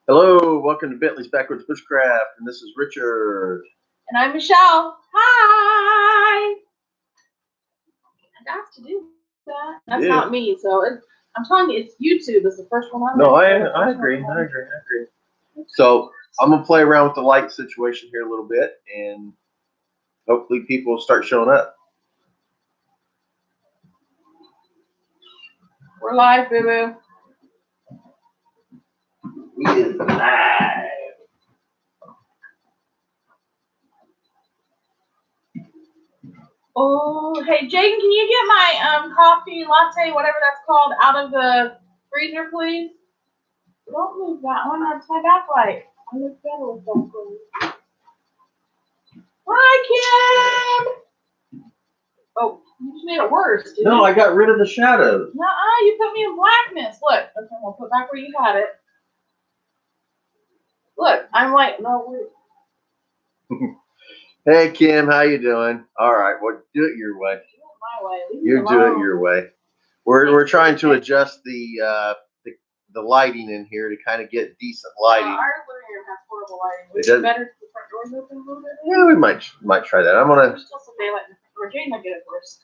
Hello, welcome to Bentley's Backwards Bushcraft, and this is Richard. And I'm Michelle. Hi! I asked to do that. That's not me, so I'm telling you, it's YouTube is the first one I'm I agree. So I'm going to play around with the light situation here a little bit, and hopefully people will start showing up. We're live, boo-boo. We is live. Oh, hey, Jaden, can you get my coffee latte, whatever that's called, out of the freezer, please? Don't move that one. That's my backlight. I look better with that, please. Hi, Kim! Oh, you just made it worse, didn't you? No, I got rid of the shadows. Nuh-uh, you put me in blackness. Look, okay, I'll put back where you had it. Look, I'm like, no, wait. Hey, Kim, how you doing? All right, well, do it your way. My way. You do it your way. We're trying to adjust the lighting in here to kind of get decent lighting. Our living room has horrible lighting. Would it be better if the front doors open a little bit? Yeah, we might try that. I'm gonna. There's still some daylight in the front door. Jane might get it first.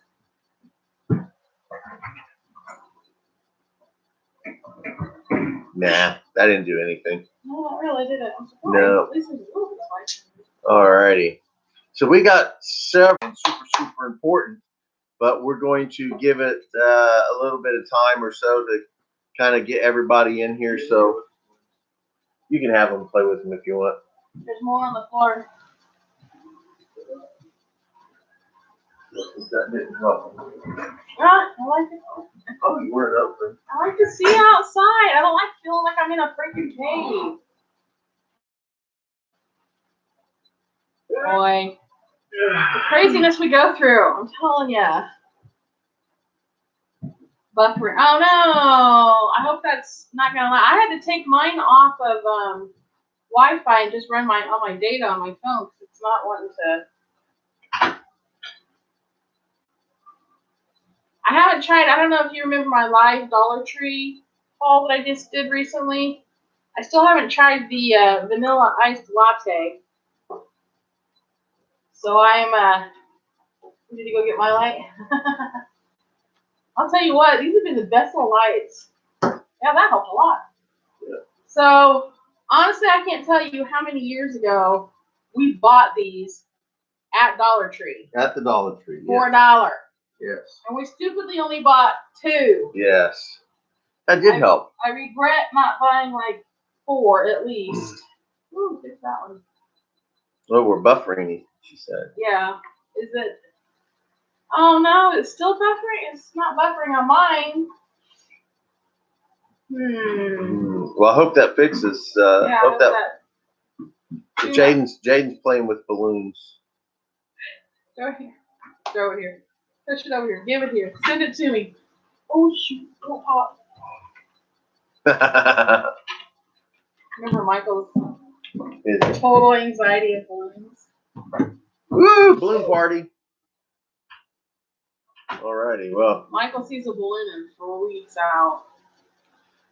Nah, that didn't do anything. No, not really, did it? I'm surprised. No. At least there's a little bit of light. Alrighty. So we got several super important, but we're going to give it a little bit of time or so to kind of get everybody in here. So you can have them play with them if you want. There's more on the floor. I like it. Oh, you weren't open. I like to see outside. I don't like feeling like I'm in a freaking cave. Boy, the craziness we go through, I'm telling ya. Buffering. Oh no! I hope that's not gonna lie. I had to take mine off of Wi-Fi and just run all my data on my phone because it's not wanting to. I haven't tried. I don't know if you remember my live Dollar Tree haul that I just did recently. I still haven't tried the vanilla iced latte. So I'm need to go get my light. I'll tell you what, these have been the best little lights. Yeah, that helped a lot. Yeah. So honestly, I can't tell you how many years ago we bought these at Dollar Tree. At the Dollar Tree. $4. Yes. And we stupidly only bought 2. Yes. That did help. I regret not buying like 4 at least. Ooh, there's that one. Oh, we're buffering, she said. Yeah. Is it? Oh no, it's still buffering. It's not buffering on mine. Well, I hope that fixes. Yeah, hope that. Jaden's playing with balloons. Throw it here. Throw it here. Push it over here. Give it here. Send it to me. Oh shoot! Don't pop. Remember Michael's total anxiety of balloons. Woo! Balloon party. Alrighty, well. Michael sees a balloon and freaks out.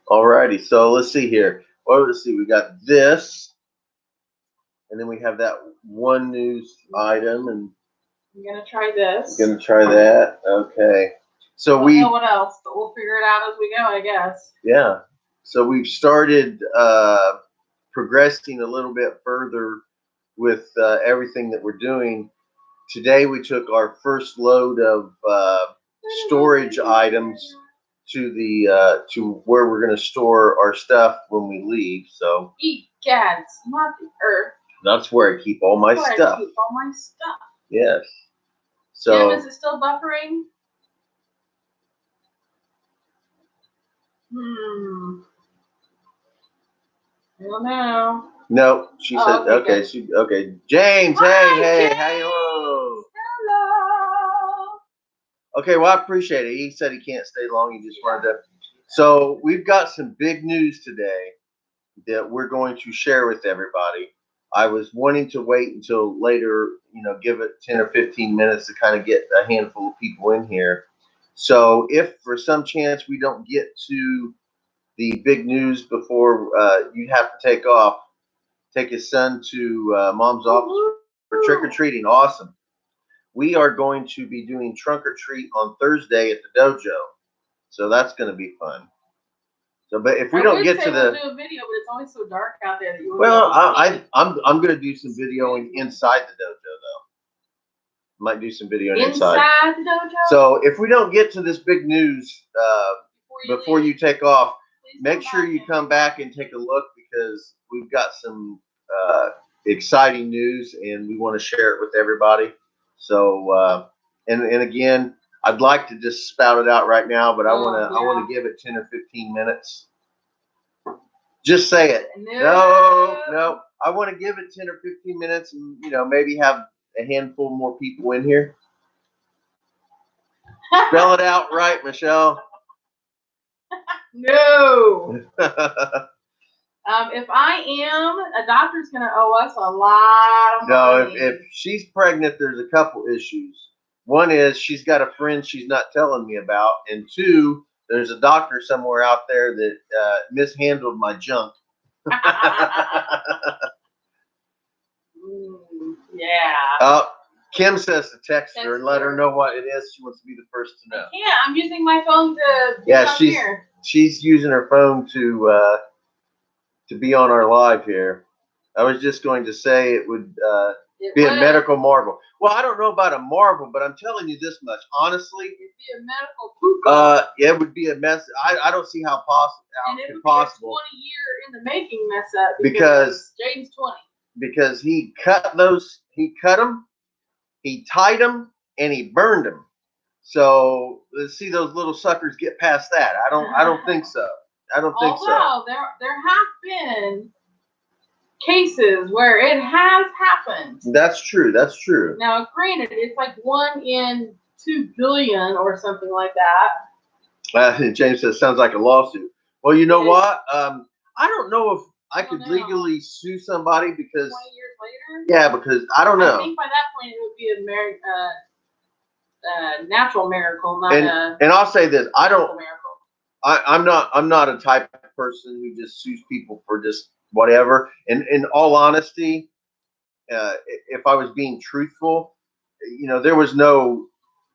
Alrighty, so let's see here. Well, let's see. We got this, and then we have that one news item, and I'm gonna try this. Gonna try that. Okay. So I don't know what else, but we'll figure it out as we go, I guess. Yeah. So we've started progressing a little bit further with everything that we're doing. Today we took our first load of storage items to the to where we're going to store our stuff when we leave. So Egads, not the earth. That's where I keep all my stuff. I keep all my stuff. Yes. So. Kim, is it still buffering? I don't know. No, she said okay. Okay. James, hey, hello. Hello. Okay, well I appreciate it. He said he can't stay long. He just wanted to. So we've got some big news today that we're going to share with everybody. I was wanting to wait until later, give it 10 or 15 minutes to kind of get a handful of people in here. So if for some chance we don't get to the big news before you have to take off, take his son to mom's office for trick or treating. Awesome. We are going to be doing trunk or treat on Thursday at the dojo, so that's going to be fun. So, but if we don't get to we'll do a video, but it's always so dark out there that you. Well, I'm going to do some videoing inside the dojo though. Might do some videoing inside the dojo. So if we don't get to this big news before you take off, make sure you come back and take a look, because we've got some exciting news and we want to share it with everybody. So and again, I'd like to just spout it out right now, but I want to give it 10 or 15 minutes. Just say it. No. I want to give it 10 or 15 minutes, and maybe have a handful more people in here. Spell it out right, Michelle. No. If I am, a doctor's going to owe us a lot of money. No, if she's pregnant, there's a couple issues. One is she's got a friend she's not telling me about, and two, there's a doctor somewhere out there that mishandled my junk. Yeah. Kim says to text her and let her know what it is. She wants to be the first to know. Yeah, I'm using my phone to she's using her phone to be on our live here. I was just going to say it would be a medical marvel. Well, I don't know about a marvel, but I'm telling you this much. Honestly, it'd be a medical poop. It would be a mess. I don't see how possible. And it would be a 20-year in the making mess up, because Jaden's 20. Because he cut them, he tied them, and he burned them. So let's see those little suckers get past that. I don't think so. Although there have been cases where it has happened. That's true. Now, granted, it's like 1 in 2 billion or something like that. James says sounds like a lawsuit. Well, you know what? I don't know if I could legally sue somebody, because 20 years later. Yeah, because I don't know. I think by that point it would be a natural miracle, not and I'll say this: I'm not a type of person who just sues people for just whatever. And in all honesty, if I was being truthful, there was no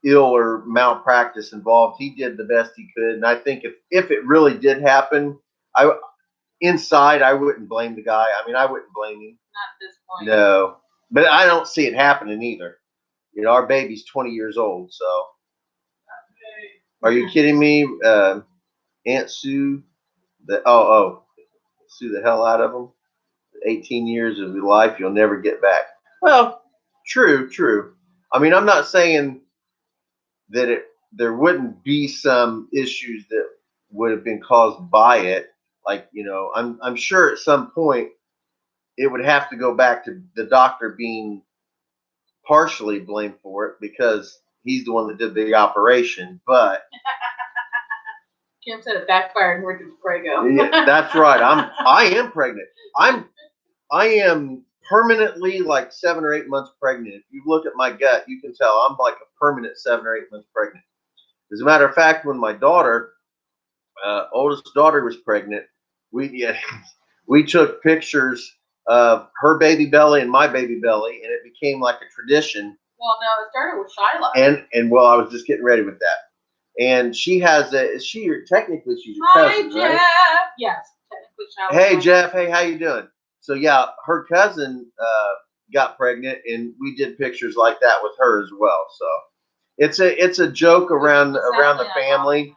ill or malpractice involved. He did the best he could, and I think if it really did happen, inside, I wouldn't blame the guy. I mean, I wouldn't blame him. Not at this point. No, but I don't see it happening either. Our baby's 20 years old, so. Are you kidding me? Aunt Sue, sue the hell out of them. 18 years of your life you'll never get back. Well, true. I mean, I'm not saying that there wouldn't be some issues that would have been caused by it. Like, I'm sure at some point it would have to go back to the doctor being partially blamed for it, because he's the one that did the operation. But Kim said it backfired and Richard's prego. Yeah, that's right. I am pregnant. I am permanently like 7 or 8 months pregnant. If you look at my gut, you can tell I'm like a permanent 7 or 8 months pregnant. As a matter of fact, when my daughter, oldest daughter, was pregnant, we took pictures of her baby belly and my baby belly, and it became like a tradition. Well, no, it started with Shyla. And well, I was just getting ready with that. And she has technically she's your cousin, Jeff. right? Yes, technically Shyla. Hey, Jeff. Hey, how you doing? So yeah, her cousin got pregnant, and we did pictures like that with her as well. So it's a joke around the family.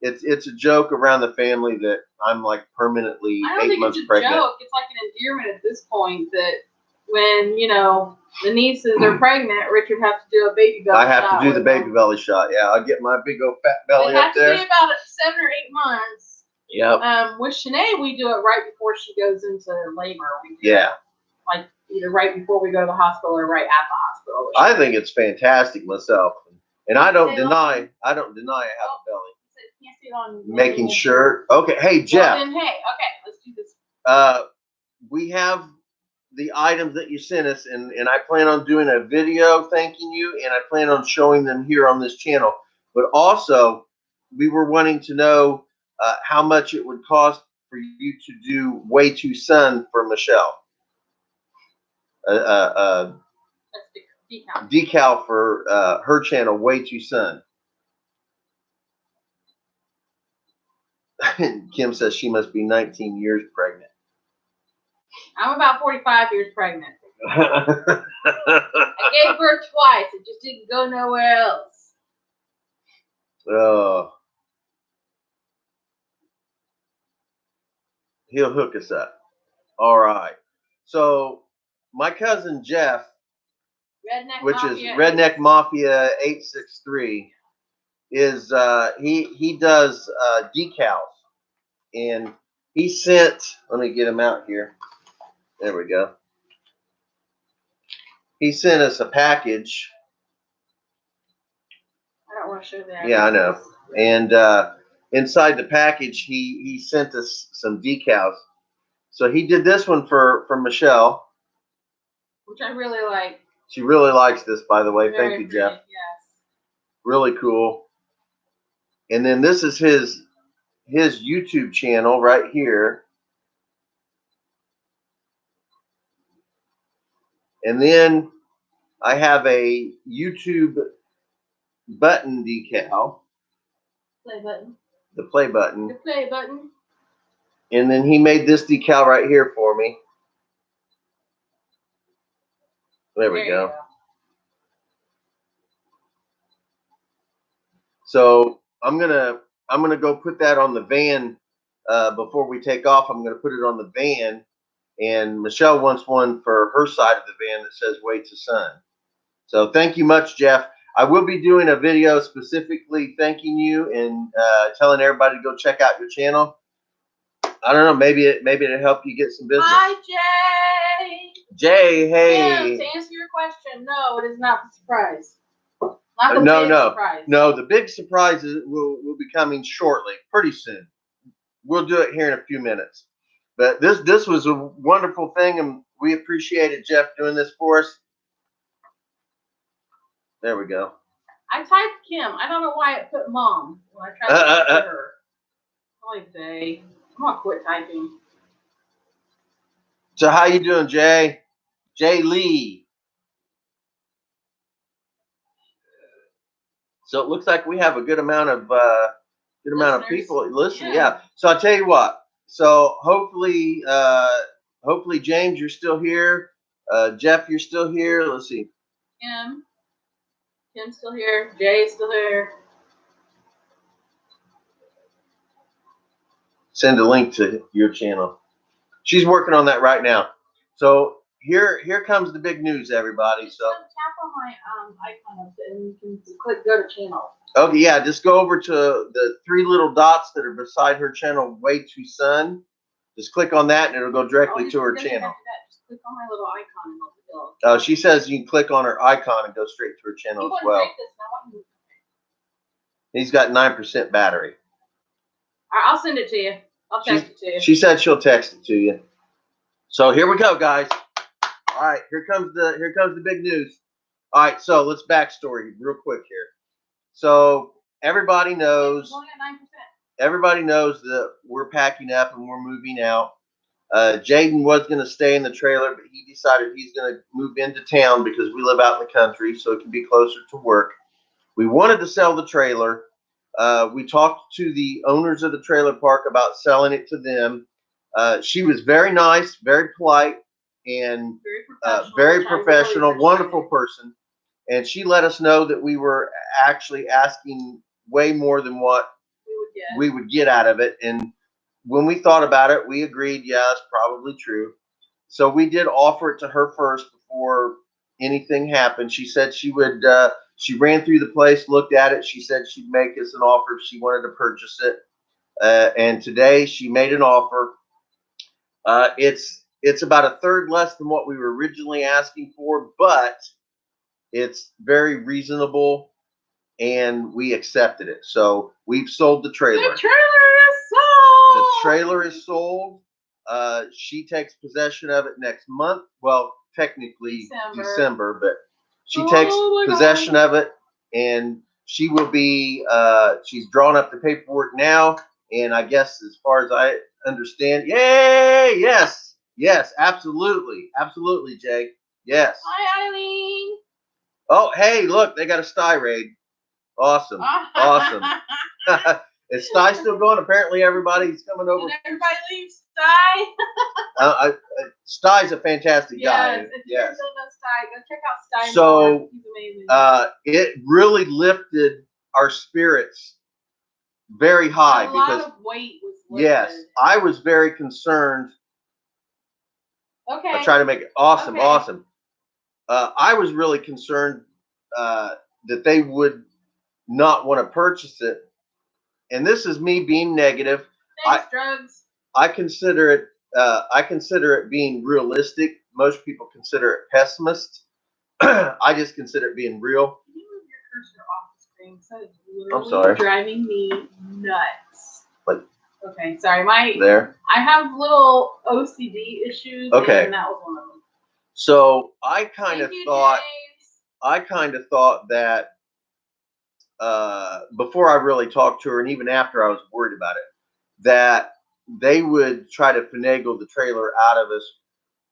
It's a joke around the family that I'm like permanently 8 months pregnant. Joke. It's like an endearment at this point that when the nieces are pregnant, Richard has to do a baby belly shot. I have to do the baby belly shot. Yeah, I'll get my big old fat belly up there. It has to be about 7 or 8 months. Yep. With Shanae, we do it right before she goes into labor. Like either right before we go to the hospital or right at the hospital. I think it's fantastic myself, and I don't deny I have a belly. Can't see it on making sure. Okay, hey Jeff. Well, then, okay, let's do this. We have the items that you sent us, and I plan on doing a video thanking you, and I plan on showing them here on this channel. But also, we were wanting to know how much it would cost for you to do Way Too Sun for Michelle. Decal for her channel, Way Too Sun. Kim says she must be 19 years pregnant. I'm about 45 years pregnant. I gave birth twice. It just didn't go nowhere else. Oh. He'll hook us up. All right. So my cousin Jeff, which is Redneck Mafia 863, is he does decals, and he sent. Let me get him out here. There we go. He sent us a package. I don't want to show that. Yeah, I know. And inside the package, he sent us some decals. So he did this one for Michelle, which I really like. She really likes this, by the way. Very Thank you, pretty, Jeff. yes. Really cool. And then this is his YouTube channel right here. And then I have a YouTube button decal. Play button. The play button. The play button. And then he made this decal right here for me. There we go. So I'm gonna go put that on the van before we take off. I'm gonna put it on the van, and Michelle wants one for her side of the van that says "Way to Sun." So thank you much, Jeff. I will be doing a video specifically thanking you and telling everybody to go check out your channel. I don't know, maybe it'll help you get some business. Hi, Jay. Jay, hey. Yeah, to answer your question, no, it is not the surprise. Not the No, big surprise. no. The big surprise will be coming shortly, pretty soon. We'll do it here in a few minutes. But this was a wonderful thing, and we appreciated Jeff doing this for us. There we go. I typed Kim. I don't know why it put mom when I tried to type her. Holy day. I'm gonna quit typing. So how you doing, Jay? Jay Lee. So it looks like we have a good amount of people listening. Yeah. So I'll tell you what. So hopefully James, you're still here. Jeff, you're still here. Let's see. Kim's still here. Jay's still here. Send a link to your channel. She's working on that right now. So here comes the big news, everybody. So tap on my icon and you can click go to channel. Okay, yeah, just go over to the three little dots that are beside her channel, Way Too Sun. Just click on that and it'll go directly to her channel. Just click on my little icon and she says you can click on her icon and go straight to her channel as well. He's got 9% battery. I'll send it to you. I'll text it to you. She said she'll text it to you. So here we go, guys. All right, here comes the big news. All right, so let's backstory real quick here. So everybody knows that we're packing up and we're moving out. Jaden was going to stay in the trailer, but he decided he's going to move into town because we live out in the country, so it can be closer to work. We wanted to sell the trailer. We talked to the owners of the trailer park about selling it to them. She was very nice, very polite, and very professional, wonderful person. And she let us know that we were actually asking way more than what we would get out of it. And when we thought about it, we agreed, yeah, it's probably true. So we did offer it to her first before anything happened. She said she would, she ran through the place, looked at it. She said she'd make us an offer if she wanted to purchase it. And today she made an offer. It's about a third less than what we were originally asking for, but it's very reasonable, and we accepted it. So we've sold the trailer. The trailer is sold. The trailer is sold. She takes possession of it next month. Well, technically December, but she takes possession of it, and she will be. She's drawn up the paperwork now, and I guess as far as I understand, yay! Yes, yes, absolutely, absolutely, Jake. Yes. Hi, Eileen. Oh, hey, look, they got a sty raid. Awesome, awesome. Is Sty still going? Apparently, everybody's coming over. Did everybody leave Sty? Sty's a fantastic guy. Yes, if you guys don't know Sty, go check out Sty. So, he's amazing. It really lifted our spirits very high because a lot of weight was lifted. Yes, I was very concerned. Okay. I'll try to make it awesome, okay. awesome. I was really concerned that they would not want to purchase it. And this is me being negative. Thanks, drugs. I consider it being realistic. Most people consider it pessimist. I just consider it being real. Can you move your cursor off the screen? So it's literally I'm sorry. Driving me nuts. What? Okay, sorry. I have little OCD issues. Okay. And that was one of them. So I kind of thought that before I really talked to her, and even after I was worried about it, that they would try to finagle the trailer out of us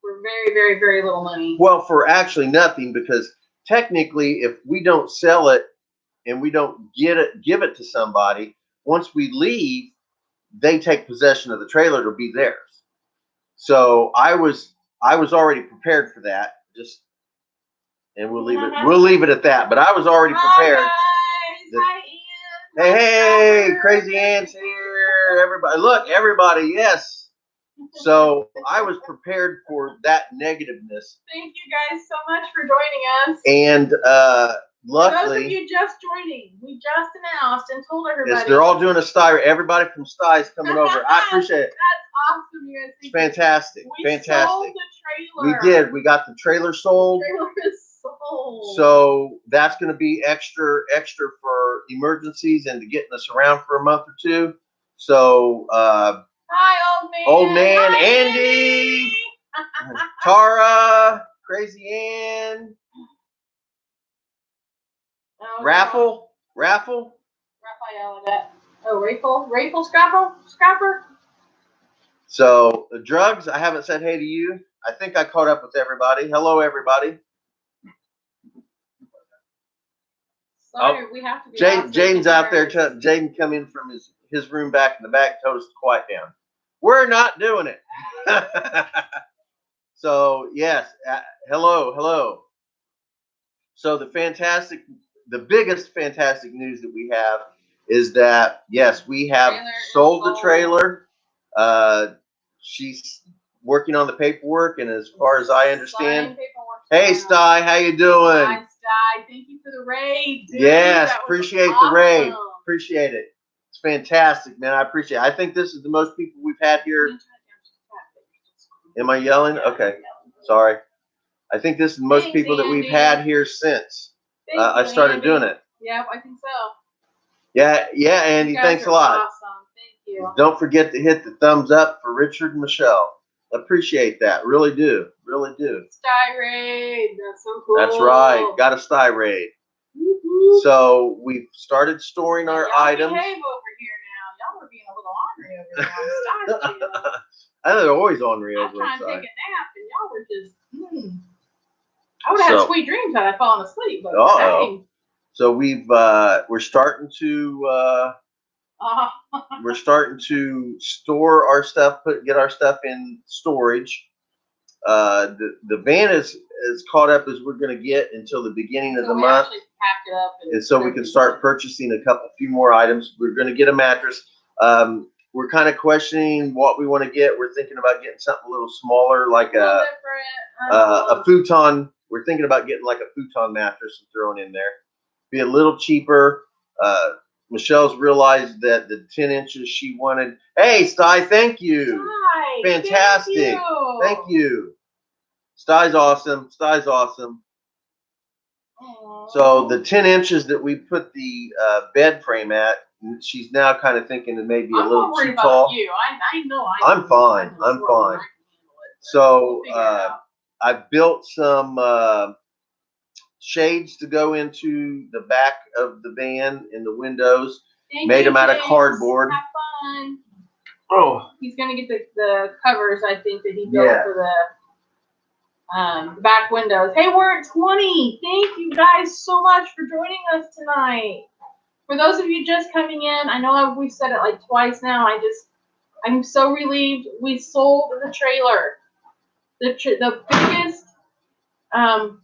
for very, very, very little money. Well, for actually nothing, because technically, if we don't sell it and we don't give it to somebody, once we leave, they take possession of the trailer. It'll be theirs. So I was already prepared for that. And we'll leave it at that. But I was already prepared. Hi, Ian. Hi, Hey, Crazy Ann's here. Everybody, look, everybody, yes. So I was prepared for that negativeness. Thank you guys so much for joining us. And luckily, for those of you just joining, we just announced and told everybody. Yes, they're all doing a sty. Everybody from Sty is coming over. I appreciate it. That's awesome, you guys. It's fantastic. We sold the trailer. We did. We got the trailer sold. The trailer is sold. So that's going to be extra for emergencies and to getting us around for a month or two. So. Hi, old man. Old man, Hi, Andy. Tara, Crazy Ann. Oh, Raffle. Raphael. Rayful, Scrapper. So the drugs, I haven't said hey to you. I think I caught up with everybody. Hello, everybody. Sorry, we have to be. Jaden's out there. Jaden come in from his room back in the back, told us to quiet down. We're not doing it. So yes, hello. So the biggest fantastic news that we have is that yes, we have sold the trailer. She's working on the paperwork, and as far as I understand, hey Sty, how you doing? Hi Sty, thank you for the raid. Dude. Yes, appreciate the raid. Appreciate it. It's fantastic, man. I appreciate it. I think this is the most people we've had here. Am I yelling? Okay. Sorry. I think this is the most people that we've had here since I started doing it. Yeah, I think so. Yeah, Andy. Thanks a lot. Awesome. Thank you. Don't forget to hit the thumbs up for Richard and Michelle. Appreciate that. Really do. Really do. Sty raid. That's so cool. That's right. Got a sty raid. Woo-hoo. So we've started storing our items. Behave over here now. Y'all were being a little ornery over there on Sty. I know they're always ornery over I'm trying to inside. take a nap, and y'all were just. I would have had sweet dreams had I fallen asleep. But dang. So we're starting to store our stuff, get our stuff in storage. The van is caught up as we're going to get until the beginning of the month. Packed it up and so we can start purchasing a few more items. We're going to get a mattress. We're kind of questioning what we want to get. We're thinking about getting something a little smaller, like a futon. We're thinking about getting like a futon mattress and throwing in there. Be a little cheaper. Michelle's realized that the 10 inches she wanted. Hey, Sty, thank you. Sty, fantastic. Thank you. Sty's awesome. Aww. So the 10 inches that we put the bed frame at, she's now kind of thinking it may be a little too tall. You. I know. I'm fine. So I built some shades to go into the back of the van in the windows. Made them out of cardboard. Have fun. Oh. He's gonna get the covers, I think, that he built for the back windows. Hey, we're at 20. Thank you guys so much for joining us tonight. For those of you just coming in, I know we've said it like twice now. I'm so relieved we sold the trailer. The biggest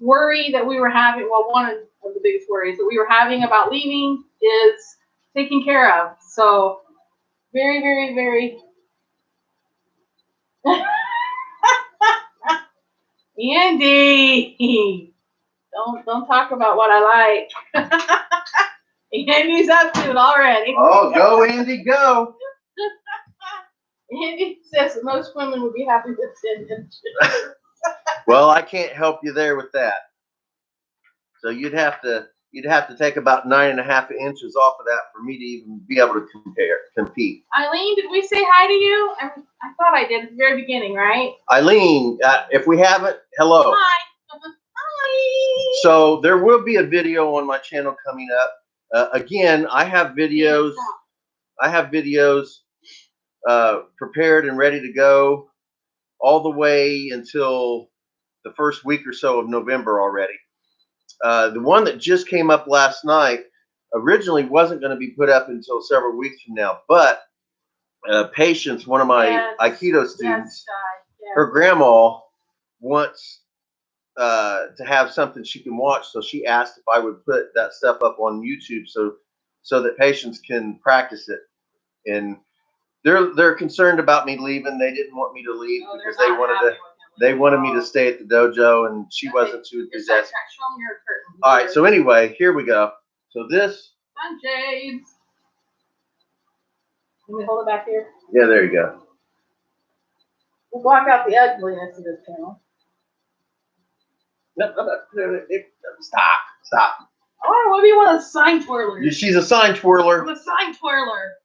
worry that we were having, well, one of the biggest worries that we were having about leaving is taken care of. So very, very, very. Andy, don't talk about what I like. Andy's up to it already. Oh, go Andy, go. Andy says that most women would be happy with 10 inches. Well, I can't help you there with that. So you'd have to take about 9.5 inches off of that for me to even be able to compete. Eileen, did we say hi to you? I thought I did at the very beginning, right? Eileen, if we haven't, hello. Hi. Hi. So there will be a video on my channel coming up. Again, I have videos. Prepared and ready to go all the way until the first week or so of November already. The one that just came up last night originally wasn't going to be put up until several weeks from now, but Patience, one of my Aikido students, her grandma wants to have something she can watch, so she asked if I would put that stuff up on YouTube so that Patience can practice it. And they're concerned about me leaving. They didn't want me to leave because they wanted me to stay at the dojo, and she wasn't too enthusiastic. All right, so anyway, here we go. So this. Sunshades. Can we hold it back here? Yeah, there you go. We'll block out the ugliness of this channel. No, stop. Oh, I want to be one of the sign twirlers. She's a sign twirler. I'm a sign twirler.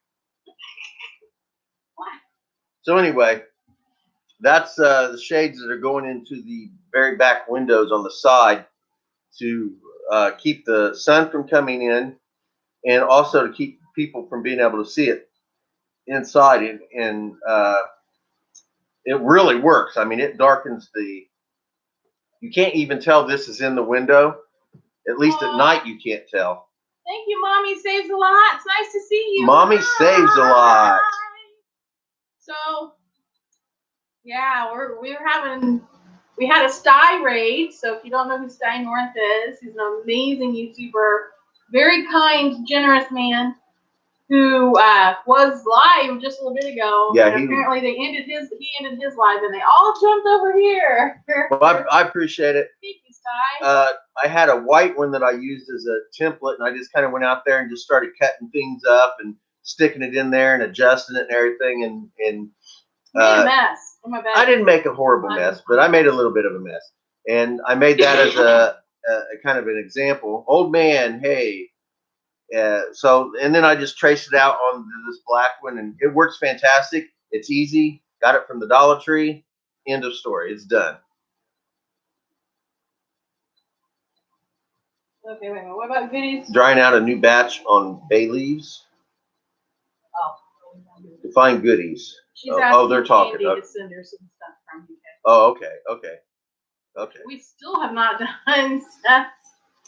So anyway, that's the shades that are going into the very back windows on the side to keep the sun from coming in, and also to keep people from being able to see it inside. And it really works. I mean, it darkens you can't even tell this is in the window. At least at night you can't tell. Thank you, Mommy Saves a Lot. It's nice to see you. Mommy Saves a Lot. So, yeah, we had a Sty raid. So if you don't know who Sty North is, he's an amazing YouTuber, very kind, generous man who was live just a little bit ago. Yeah, and apparently he ended his live, and they all jumped over here. Well, I appreciate it. Thank you, Sty. I had a white one that I used as a template, and I just kind of went out there and just started cutting things up and sticking it in there and adjusting it and everything. And made a mess. I didn't make a horrible mess, but I made a little bit of a mess. And I made that as a kind of an example. Old man, hey. So, and then I just traced it out on this black one, and it works fantastic. It's easy. Got it from the Dollar Tree. End of story. It's done. Okay, wait a minute. What about goodies? Drying out a new batch on bay leaves. Oh. To find goodies. She's asking they're talking. Andy to send her some stuff from UK. Oh, okay. We still have not done stuff.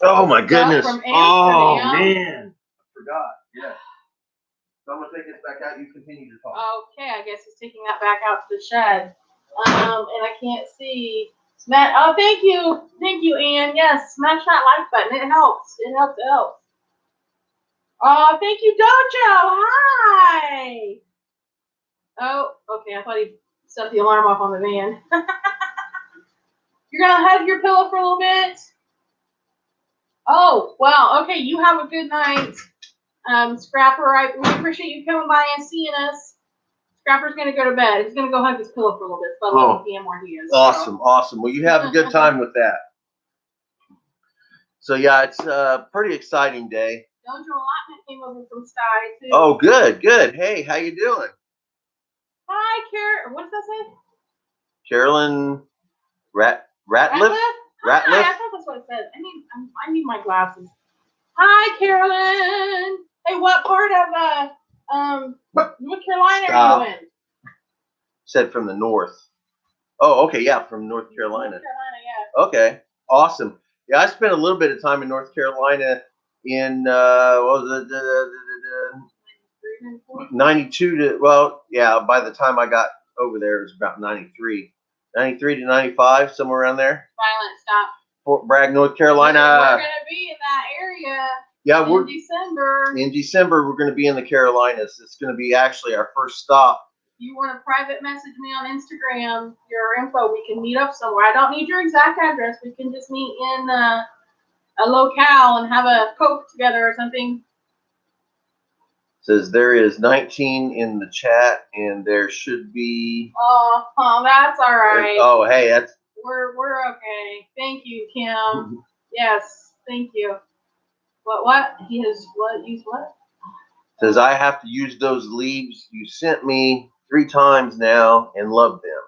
Oh my goodness. From oh Amsterdam. man. I forgot. Yeah. So I'm gonna take this back out. You continue to talk. Okay, I guess he's taking that back out to the shed. And I can't see. Oh, thank you, Ann. Yes, smash that like button. It helps. It helps. Oh, thank you, Dojo. Hi. Oh, okay. I thought he set the alarm off on the van. You're gonna hug your pillow for a little bit. Oh, well, okay. You have a good night, Scrapper. We appreciate you coming by and seeing us. Scrapper's gonna go to bed. He's gonna go hug his pillow for a little bit. It's about 11 p.m. where he is. Awesome. Well, you have a good time with that. So yeah, it's a pretty exciting day. Dojo Allotment came over from Sky too. Oh, good. Hey, how you doing? Hi, what does that say? Carolyn Ratliff? Hi, I thought that's what it said. I need my glasses. Hi, Carolyn. Hey, what part of North Carolina are you in? Said from the north. Oh, okay, yeah, from North Carolina. North Carolina, yeah. Okay, awesome. Yeah, I spent a little bit of time in North Carolina in what was it? 92 to, well, yeah, by the time I got over there, it was about 93. 93 to 95, somewhere around there. Silent, stop. Fort Bragg, North Carolina. We're going to be in that area. Yeah, in December. In December, we're going to be in the Carolinas. It's going to be actually our first stop. You want to private message me on Instagram, your info, we can meet up somewhere. I don't need your exact address. We can just meet in a locale and have a Coke together or something. Says there is 19 in the chat, and there should be. Oh, that's all right. Oh, hey, that's. We're okay. Thank you, Kim. Yes, thank you. What? He has what? Use what? Says I have to use those leaves you sent me 3 times now and love them.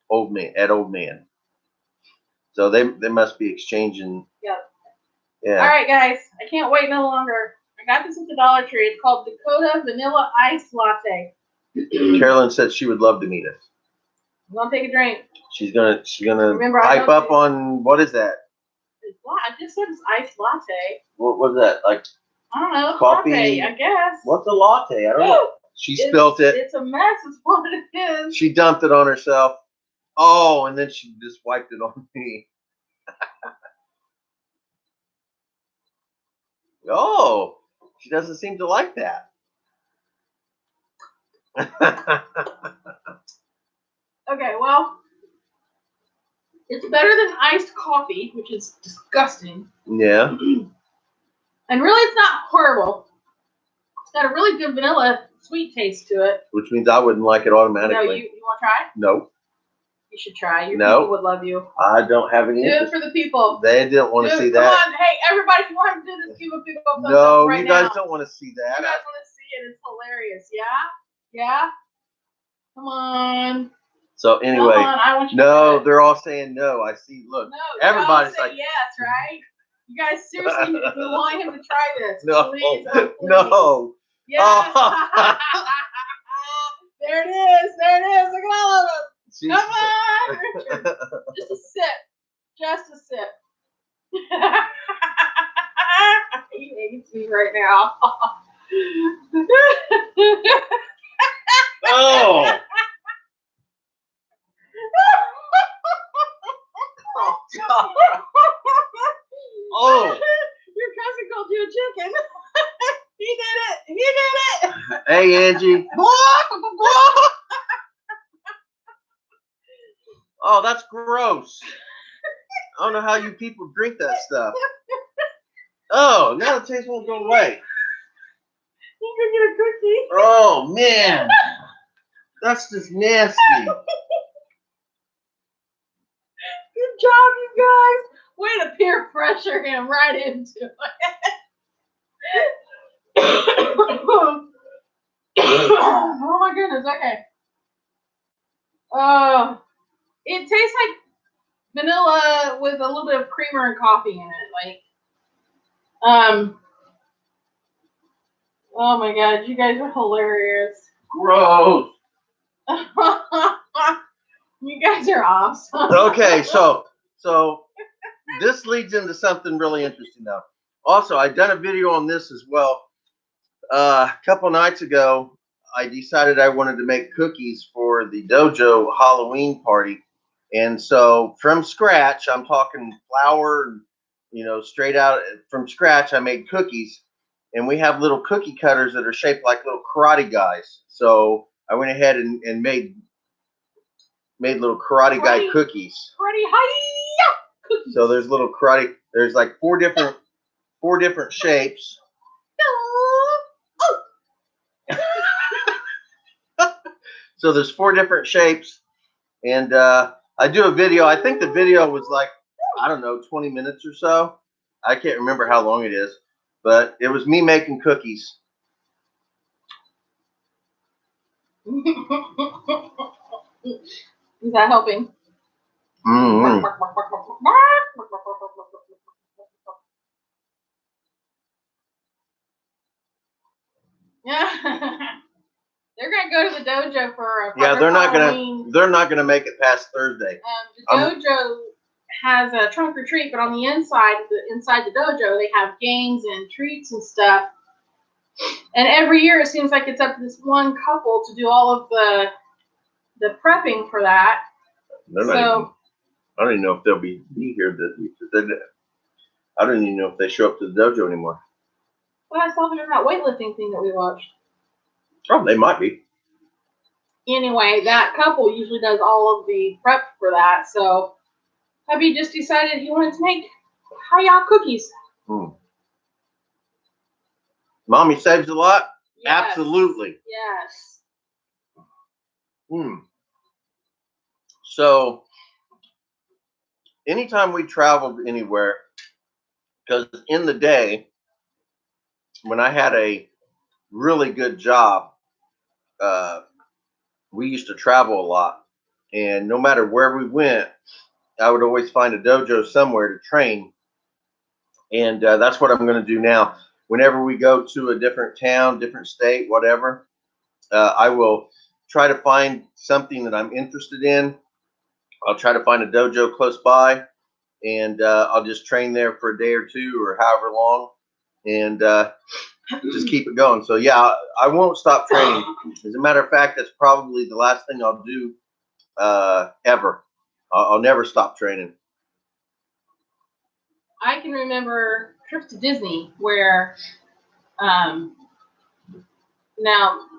Old man. So they must be exchanging. Yep. Yeah. All right, guys. I can't wait no longer. I got this at the Dollar Tree. It's called Dakota Vanilla Ice Latte. Carolyn said she would love to meet us. I'm gonna take a drink. She's gonna pipe up on, what is that? I just said it's iced latte. What was that? Like, I don't know. Coffee? Latte, I guess. What's a latte? I don't know. She spilled it. It's a mess. It's what it is. She dumped it on herself. Oh, and then she just wiped it on me. Oh, she doesn't seem to like that. Okay, well, it's better than iced coffee, which is disgusting. Yeah. And really, it's not horrible. It's got a really good vanilla sweet taste to it. Which means I wouldn't like it automatically. No, you want to try? No. You should try. Your people would love you. I don't have any interest. Do it for the people. They didn't want to see that. Come on, hey, everybody, if you want to do this, give a big thumbs up right now. No, you guys don't want to see that. You guys want to see it. It's hilarious. Yeah? Yeah? Come on. So anyway, come on, I want you no, they're all saying no. I see. Look, no, everybody's all like, yes, right? You guys seriously we want him to try this. No, please, no. Yes. Oh. There it is. There it is. Look at all of them. Come on, Richard. Just a sip. Just a sip. He hates me right now. Oh. Oh. Your cousin called you a chicken. He did it. He did it. Hey, Angie. Oh, that's gross. I don't know how you people drink that stuff. Oh, now the taste won't go away. You can get a cookie. Oh, man. That's just nasty. Good job, you guys. Way to peer pressure him right into it. Oh my goodness, okay. It tastes like vanilla with a little bit of creamer and coffee in it. Oh my god, you guys are hilarious. Gross. You guys are awesome. Okay, so this leads into something really interesting now. Also, I've done a video on this as well. A couple nights ago, I decided I wanted to make cookies for the dojo Halloween party. And so from scratch, I'm talking flour, straight out from scratch, I made cookies. And we have little cookie cutters that are shaped like little karate guys. So I went ahead and made little karate guy cookies. Karate hi-ya cookies. So there's little karate. There's like four different shapes. So there's 4 different shapes, and I do a video. I think the video was like, I don't know, 20 minutes or so. I can't remember how long it is, but it was me making cookies. Is that helping? Mm-hmm. Yeah. They're gonna go to the dojo for Yeah, they're not Halloween. gonna make it past Thursday. The dojo has a trunk or treat, but on the inside the dojo, they have games and treats and stuff. And every year, it seems like it's up to this one couple to do all of the prepping for that. They're not even, I don't even know if they'll be here. I don't even know if they show up to the dojo anymore. Well, I saw them in that weightlifting thing that we watched. Oh, they might be. Anyway, that couple usually does all of the prep for that. So, hubby just decided he wanted to make hiya cookies. Mommy saves a lot? Yes. Absolutely. Yes. So, anytime we traveled anywhere, because in the day, when I had a really good job, we used to travel a lot. And no matter where we went, I would always find a dojo somewhere to train. And that's what I'm going to do now. Whenever we go to a different town, different state, whatever, I will try to find something that I'm interested in. I'll try to find a dojo close by, and I'll just train there for a day or two or however long, and just keep it going. So yeah, I won't stop training. As a matter of fact, that's probably the last thing I'll do ever. I'll never stop training. I can remember trips to Disney where, now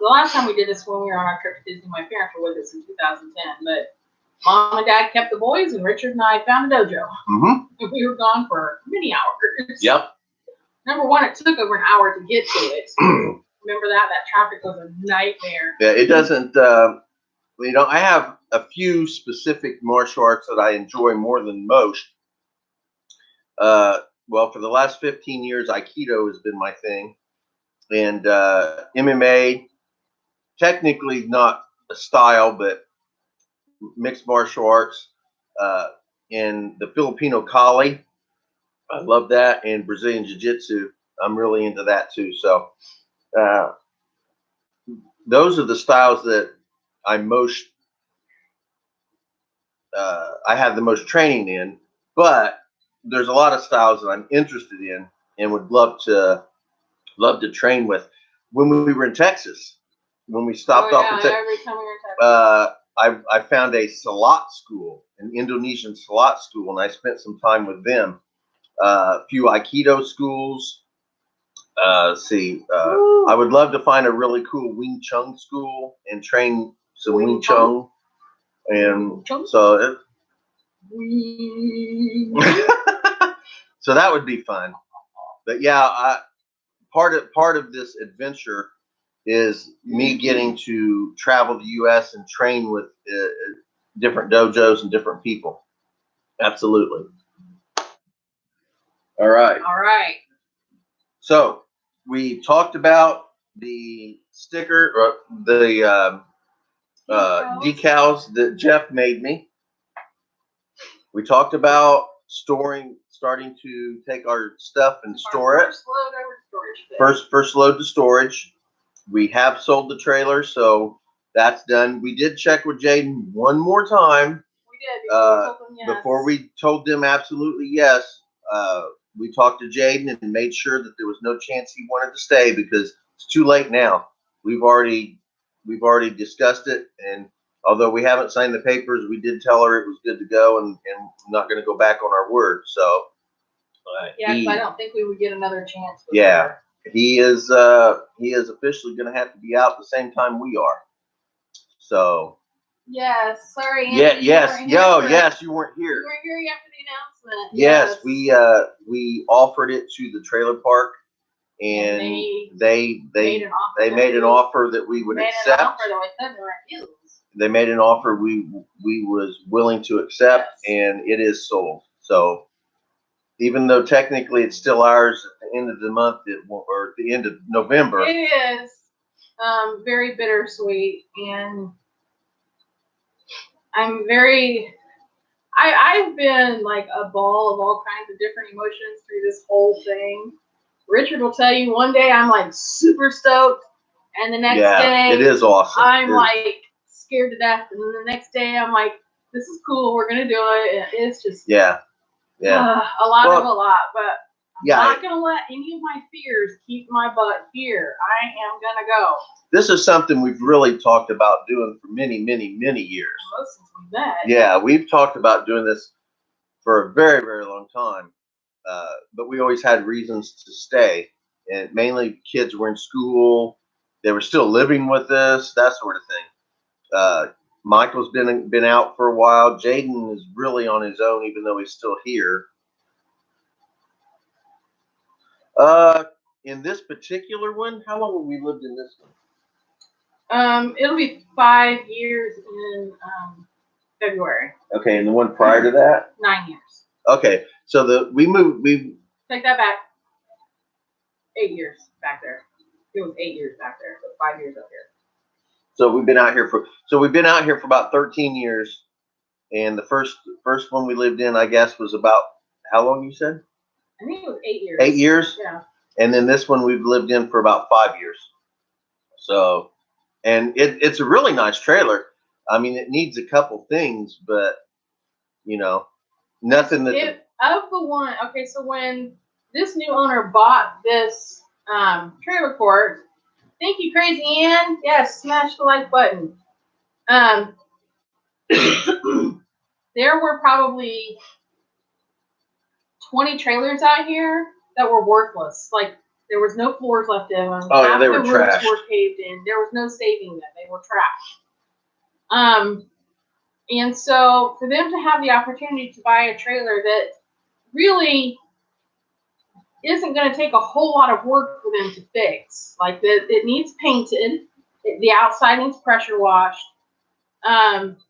the last time we did this when we were on our trip to Disney, my parents were with us in 2010, but Mom and Dad kept the boys, and Richard and I found a dojo. Mm-hmm. And we were gone for many hours. Yep. Number one, it took over an hour to get to it. Remember that? That traffic was a nightmare. Yeah, it doesn't. I have a few specific martial arts that I enjoy more than most. Well, for the last 15 years, Aikido has been my thing, and MMA, technically not a style, but mixed martial arts, and the Filipino Kali. I love that, and Brazilian Jiu-Jitsu. I'm really into that too. So those are the styles that I'm most I have the most training in. But there's a lot of styles that I'm interested in and would love to train with. When we were in Texas, when we stopped off in Texas, every time we were in Texas. I found a Salat school, an Indonesian Salat school, and I spent some time with them. A few Aikido schools. I would love to find a really cool Wing Chun school and train some Wing Chun. And so so that would be fun. But yeah, part of this adventure is me getting to travel the U.S. and train with different dojos and different people. Absolutely. All right. All right. So we talked about the sticker, or the decals that Jeff made me. We talked about starting to take our stuff and store it. First load over to storage. First load to storage. We have sold the trailer, so that's done. We did check with Jaden one more time. We did before we told them absolutely yes. We talked to Jaden and made sure that there was no chance he wanted to stay, because it's too late now. We've already discussed it, and although we haven't signed the papers, we did tell her it was good to go, and not going to go back on our word. So because I don't think we would get another chance. Yeah, he is officially going to have to be out the same time we are. So. Yes, sorry. Anthony, yes, yes, you weren't here. You weren't here after the announcement. Yes, we offered it to the trailer park, and they made an offer that we would accept. They made an offer we was willing to accept, and it is sold. So even though technically it's still ours at the end of the month, or at the end of November, it is very bittersweet, and I've been like a ball of all kinds of different emotions through this whole thing. Richard will tell you one day I'm like super stoked, and the next day it is awesome. I'm like scared to death, and then the next day I'm like, this is cool, we're gonna do it. It's just a lot, but I'm not gonna let any of my fears keep my butt here. I am gonna go. This is something we've really talked about doing for many, many, many years. Most since we met. Yeah, we've talked about doing this for a very, very long time, but we always had reasons to stay, and mainly kids were in school, they were still living with us, that sort of thing. Michael's been out for a while. Jaden is really on his own, even though he's still here. In this particular one, how long have we lived in this one? It'll be 5 years in February. Okay, and the one prior to that? 9 years. Okay, so we take that back. 8 years back there. It was 8 years back there, so 5 years up here. So we've been out here for about 13 years, and the first one we lived in, I guess, was about how long you said? I think it was 8 years. 8 years? Yeah. And then this one we've lived in for about 5 years. So, and it's a really nice trailer. I mean, it needs a couple things, but you know, nothing that. Okay, so when this new owner bought this trailer court, thank you, Crazy Ann. Yes, smash the like button. There were probably 20 trailers out here that were worthless. Like, there was no floors left in them. Oh, yeah, they were trashed. The roofs were caved in. There was no saving them. They were trash. And so for them to have the opportunity to buy a trailer that really isn't going to take a whole lot of work for them to fix. Like, it needs painted. The outside needs pressure washed. There's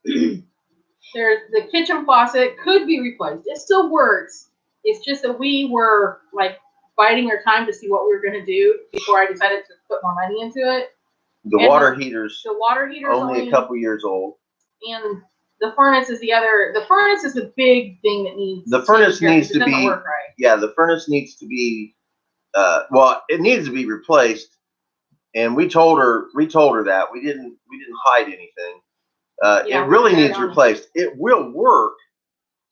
the kitchen faucet could be replaced. It still works. It's just that we were like biding our time to see what we were going to do before I decided to put more money into it. The water heater's only a couple years old. And the furnace is the furnace is the big thing that needs. The furnace needs to be. Work right. Yeah, the furnace needs to be. It needs to be replaced, and we told her that we didn't hide anything. It really needs replaced. It will work,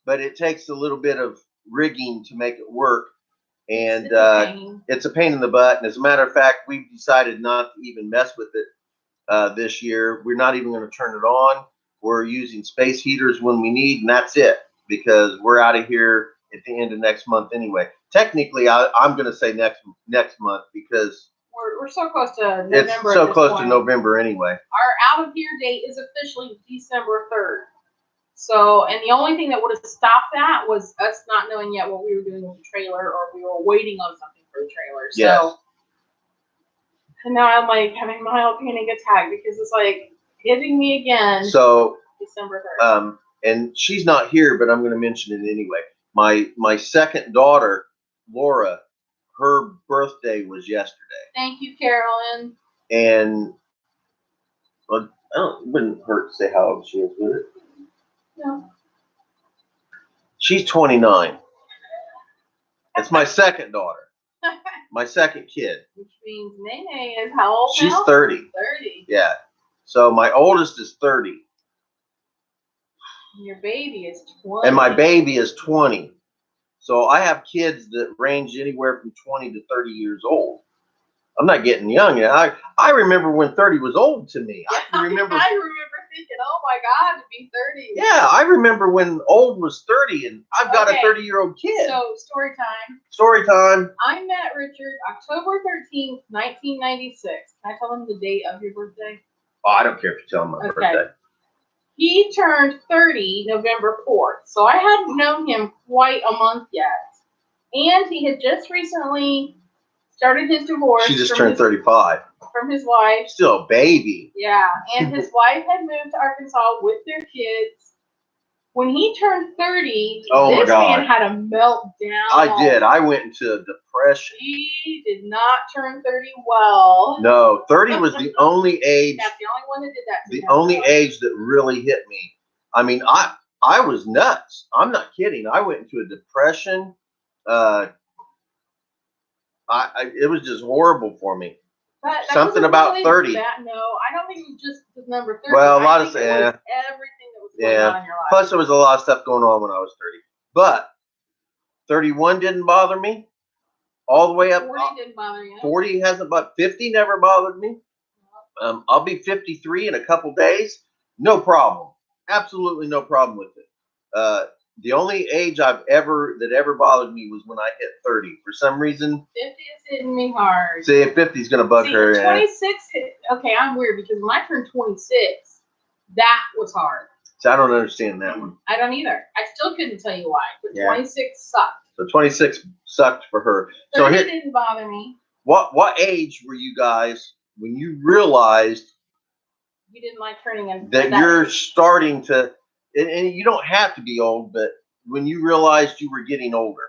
but it takes a little bit of rigging to make it work, and it's a pain in the butt. And as a matter of fact, we've decided not to even mess with it this year. We're not even going to turn it on. We're using space heaters when we need, and that's it, because we're out of here at the end of next month anyway. Technically, I'm going to say next month, because we're so close to November. It's so close to November anyway. Our out of here date is officially December 3rd. So, and the only thing that would have stopped that was us not knowing yet what we were doing with the trailer, or we were waiting on something for the trailer. Yes. So, and now I'm like having mild panic attack because it's like hitting me again. So December 3rd. And she's not here, but I'm going to mention it anyway. My second daughter, Laura, her birthday was yesterday. Thank you, Carolyn. And it wouldn't hurt to say how old she is, would it? No. She's 29. It's my second daughter. My second kid. Which means Nene is how old She's now? 30. 30. Yeah. So my oldest is 30. Your baby is 20. And my baby is 20. So I have kids that range anywhere from 20 to 30 years old. I'm not getting young yet. I remember when 30 was old to me. I remember thinking, oh my God, to be 30. Yeah, I remember when old was 30, and I've got a 30-year-old kid. So, story time. Story time. I met Richard October 13th, 1996. Can I tell him the date of your birthday? Oh, I don't care if you tell him my birthday. He turned 30 November 4th, so I hadn't known him quite a month yet. And he had just recently started his divorce. She just turned 35. From his wife. Still a baby. Yeah, and his wife had moved to Arkansas with their kids. When he turned 30, this man had a meltdown. I did. I went into a depression. He did not turn 30 well. No, 30 was the only age. That's the only one that did that. The only age that really hit me. I mean, I was nuts. I'm not kidding. I went into a depression. It was just horrible for me. That Something about really 30. That, no, I don't think it was just the number 30. Well, a lot of everything that was going on in your life. Plus, there was a lot of stuff going on when I was 30. But 31 didn't bother me. All the way up. 40 didn't bother you. 40 hasn't, but 50 never bothered me. I'll be 53 in a couple days. No problem. Absolutely no problem with it. The only age that ever bothered me was when I hit 30. For some reason, 50 is hitting me hard. See, 50 is gonna bug her. 26. Okay, I'm weird because when I turned 26, that was hard. So I don't understand that one. I don't either. I still couldn't tell you why, but 26 sucked. So 26 sucked for her. 30 didn't bother me. What age were you guys when you realized you didn't like turning in that you're starting to, and you don't have to be old, but when you realized you were getting older?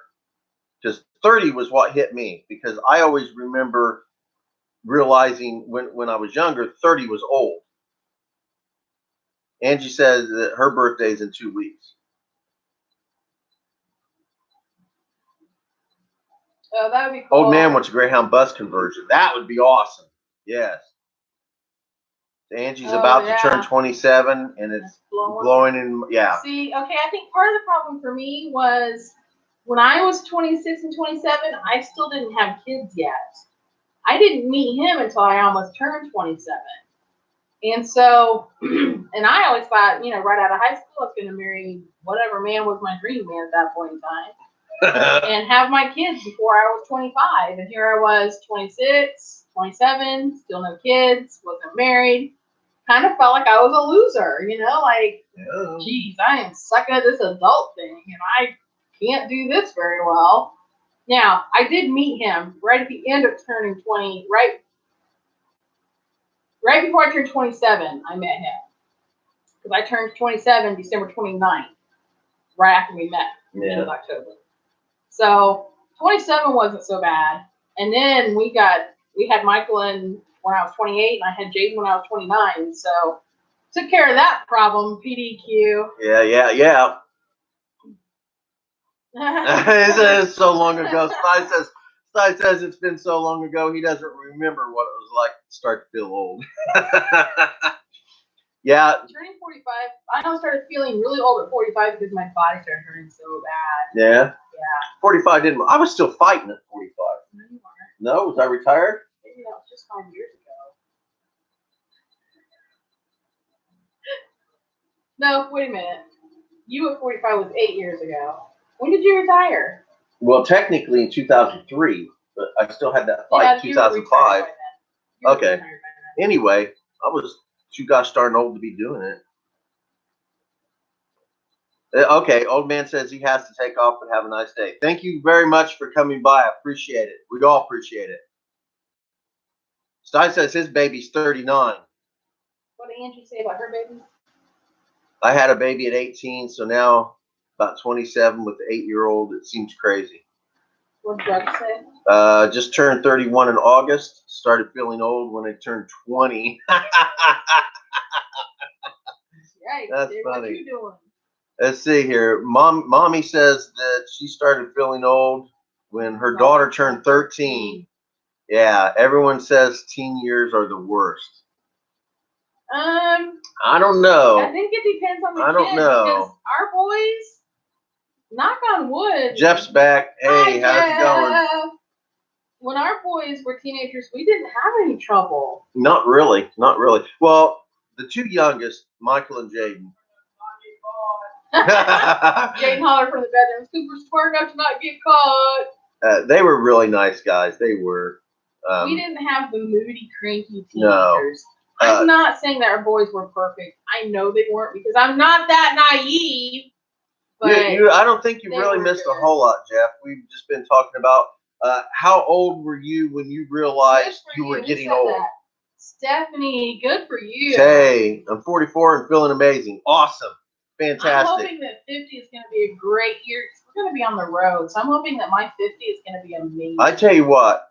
Because 30 was what hit me, because I always remember realizing when I was younger, 30 was old. Angie says that her birthday's in 2 weeks. Oh, that would be cool. Old man wants a Greyhound bus conversion. That would be awesome. Yes. Angie's about to turn 27, and it's blowing in. Yeah. See, okay, I think part of the problem for me was when I was 26 and 27, I still didn't have kids yet. I didn't meet him until I almost turned 27. And so, and I always thought, right out of high school, I was going to marry whatever man was my dream man at that point in time and have my kids before I was 25. And here I was 26, 27, still no kids, wasn't married. Kind of felt like I was a loser, geez, I am sucking at this adult thing and I can't do this very well. Now, I did meet him right at the end of turning 20, right before I turned 27, I met him. Because I turned 27 December 29th, right after we met, the end of October. So 27 wasn't so bad. And then we had Michael when I was 28, and I had Jaden when I was 29. So took care of that problem, PDQ. Yeah. It's so long ago. Sty says it's been so long ago he doesn't remember what it was like to start to feel old. Yeah. Turning 45, I know I started feeling really old at 45 because my body started hurting so bad. Yeah. Yeah. 45 didn't. I was still fighting at 45. No, you weren't. No, was I retired? Maybe that was just 5 years ago. No, wait a minute. You at 45 was 8 years ago. When did you retire? Well, technically in 2003, but I still had that fight in 2005. Okay. Anyway, I was too gosh darn old to be doing it. Okay, old man says he has to take off, but have a nice day. Thank you very much for coming by. I appreciate it. We all appreciate it. Stein says his baby's 39. What did Angie say about her baby? I had a baby at 18, so now about 27 with the 8-year-old. It seems crazy. What did Doug say? Just turned 31 in August. Started feeling old when I turned 20. Right. That's funny. What are you doing? Let's see here. Mommy says that she started feeling old when her daughter turned 13. Yeah, everyone says teen years are the worst. I don't know. I think it depends on the I don't know. Because our boys, knock on wood. Jeff's back. Hey, how's it going? When our boys were teenagers, we didn't have any trouble. Not really. Well, the two youngest, Michael and Jaden. Jaden hollered from the bedroom, Cooper's smart enough to not get caught. They were really nice guys. They were. We didn't have the moody, cranky teenagers. No. I'm not saying that our boys were perfect. I know they weren't because I'm not that naive. But I don't think you really missed a whole lot, Jeff. We've just been talking about how old were you when you realized you were getting old? That? Stephanie, good for you. Hey, I'm 44 and feeling amazing. Awesome. Fantastic. I'm hoping that 50 is going to be a great year. We're going to be on the road, so I'm hoping that my 50 is going to be amazing. I tell you what.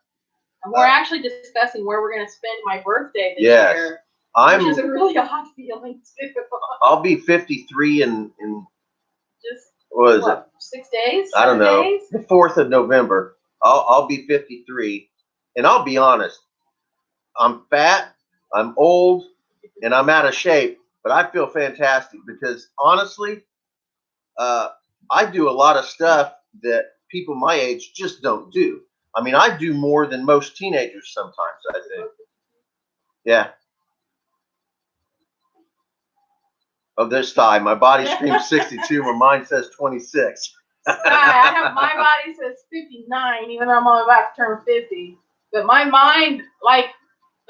And we're actually discussing where we're going to spend my birthday this year. Which is a really odd feeling, too. I'll be 53 in just what is it? 6 days? I don't know. Days? The 4th of November. I'll be 53, and I'll be honest. I'm fat, I'm old, and I'm out of shape, but I feel fantastic because honestly, I do a lot of stuff that people my age just don't do. I mean, I do more than most teenagers sometimes, I think. Yeah. Of this thigh, my body screams 62, my mind says 26. My body says 59, even though I'm only about to turn 50. But my mind, like,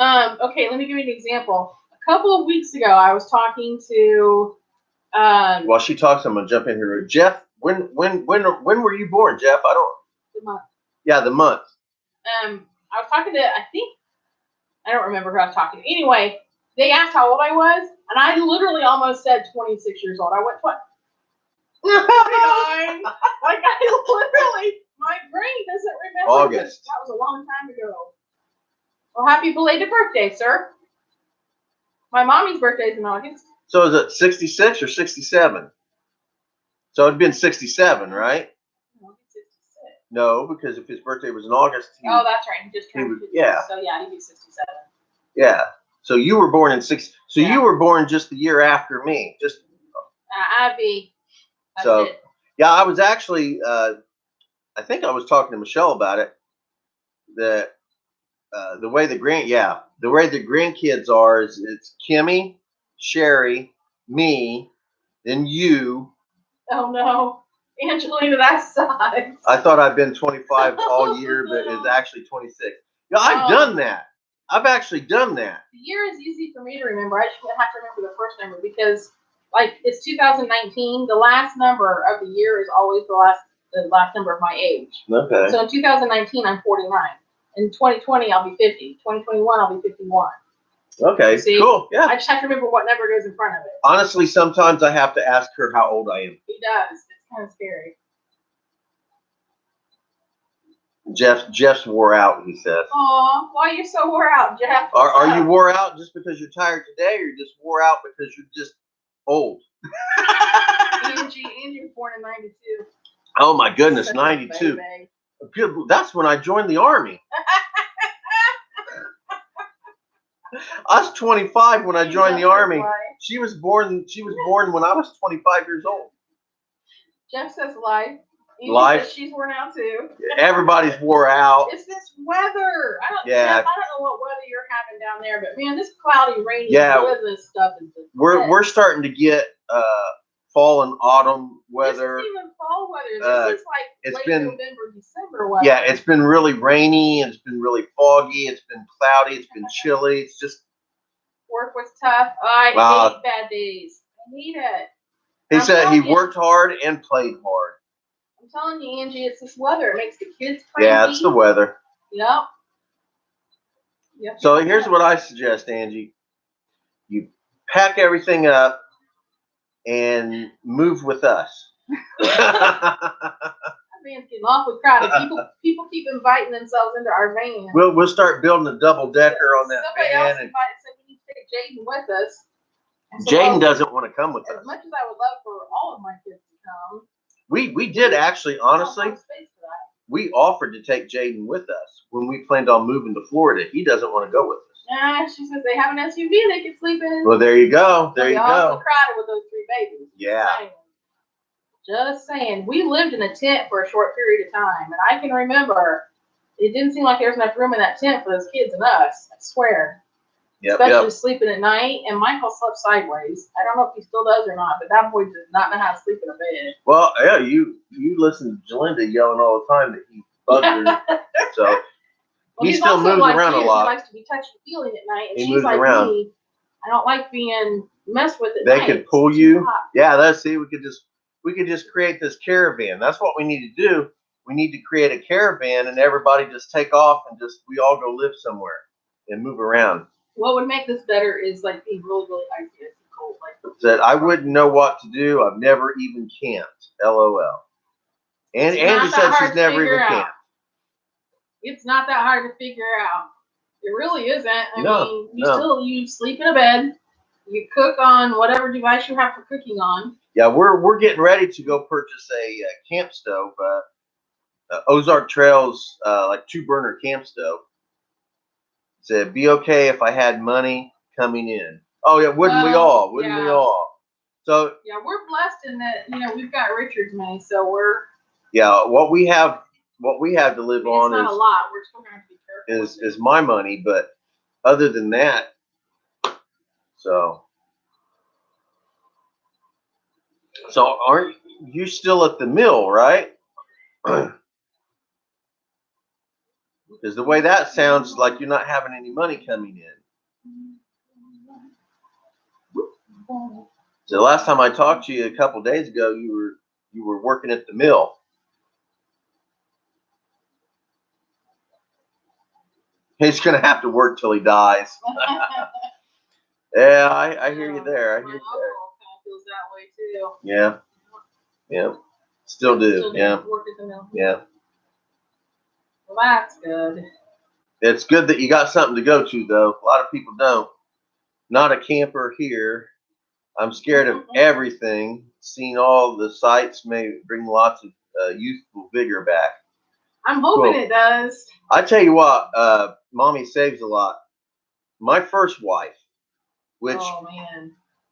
okay, let me give you an example. A couple of weeks ago, I was talking to. While she talks, I'm gonna jump in here. Jeff, when were you born, Jeff? I don't. The month. Yeah, the month. I was talking to. I don't remember who I was talking to. Anyway, they asked how old I was, and I literally almost said 26 years old. I went, what? 49. Like, I literally, my brain doesn't remember. August. That was a long time ago. Well, happy belated birthday, sir. My mommy's birthday's in August. So is it 66 or 67? So it'd been 67, right? No, he's 66. No, because if his birthday was in August. Oh, that's right. He just turned 50. Yeah. So yeah, he'd be 67. Yeah. So you were born in 6. So yeah. You were born just the year after me. Just. I'd be. So it. Yeah, I was actually. I think I was talking to Michelle about it. That the way the grandkids are is it's Kimmy, Sherry, me, then you. Oh no, Angelina, that sucks. I thought I'd been 25 all year, but it's actually 26. Yeah, I've done that. I've actually done that. The year is easy for me to remember. I just have to remember the first number because, like, it's 2019. The last number of the year is always the last number of my age. Okay. So in 2019, I'm 49. In 2020, I'll be 50. 2021, I'll be 51. Okay, see? Cool. Yeah. I just have to remember what number goes in front of it. Honestly, sometimes I have to ask her how old I am. He does. It's kind of scary. Jeff's wore out, he says. Aw, why are you so wore out, Jeff? Are you wore out just because you're tired today, or you're just wore out because you're just old? Angie was born in 92. Oh my goodness, 92. Good. That's when I joined the Army. I was 25 when I joined the Army. She was born when I was 25 years old. Jeff says life. Life. Says she's worn out too. Everybody's wore out. It's this weather. Jeff, I don't know what weather you're having down there, but man, this cloudy, rainy weather stuff is just we're starting to get fall and autumn weather. This isn't even fall weather. This is like late November, December weather. Yeah, it's been really rainy. It's been really foggy. It's been cloudy. It's been chilly. It's just. Work was tough. I hate bad days. I hate it. He said he worked hard and played hard. I'm telling you, Angie, it's this weather. It makes the kids cranky. Yeah, it's the weather. Yep. So here's what I suggest, Angie. You pack everything up and move with us. That man's getting awfully crowded. People keep inviting themselves into our van. We'll start building a double decker on that Somebody van. Else invited, said we need to take Jaden with us. Jaden doesn't want to come with us. As much as I would love for all of my kids to come. We did actually, honestly. We offered to take Jaden with us when we planned on moving to Florida. He doesn't want to go with us. Yeah, she says they have an SUV they can sleep in. Well, there you go. There you go. Crowded with those 3 babies. Yeah. Just saying. We lived in a tent for a short period of time, and I can remember it didn't seem like there was enough room in that tent for those kids and us. I swear. Yep, Especially sleeping at night. And Michael slept sideways. I don't know if he still does or not, but that boy does not know how to sleep in a bed. Well, yeah, you listen to Jelinda yelling all the time that he bugs her. So well, he still moves around a lot. He likes to be touchy feeling at night, and he she's moves like around. me. I don't like being messed with at They night. could pull you. Yeah, we could just create this caravan. That's what we need to do. We need to create a caravan and everybody just take off and we all go live somewhere and move around. What would make this better is like being really, really icy and cold. That I wouldn't know what to do. I've never even camped. LOL. And Angie said she's never even camped. It's not that hard to figure out. It really isn't. I mean, you sleep in a bed. You cook on whatever device you have for cooking on. Yeah, we're getting ready to go purchase a camp stove, Ozark Trails, like 2-burner camp stove. Said it'd be okay if I had money coming in. Oh yeah, wouldn't we all? Wouldn't we all? So yeah, we're blessed in that we've got Richard's money, so we're what we have to live on it's not a lot. We're still gonna have to be careful. Is my money, but other than that, so aren't you still at the mill, right? Because the way that sounds like you're not having any money coming in. So the last time I talked to you a couple days ago, you were working at the mill. He's gonna have to work till he dies. Yeah, I hear you there. I hear you there. Feels that way too. Yeah, yeah, still do. Yeah, work at the mill. Yeah. Well, that's good. It's good that you got something to go to, though. A lot of people don't. Not a camper here. I'm scared of everything. Seeing all the sights may bring lots of youthful vigor back. I'm hoping it does. I tell you what, Mommy saves a lot. My first wife, which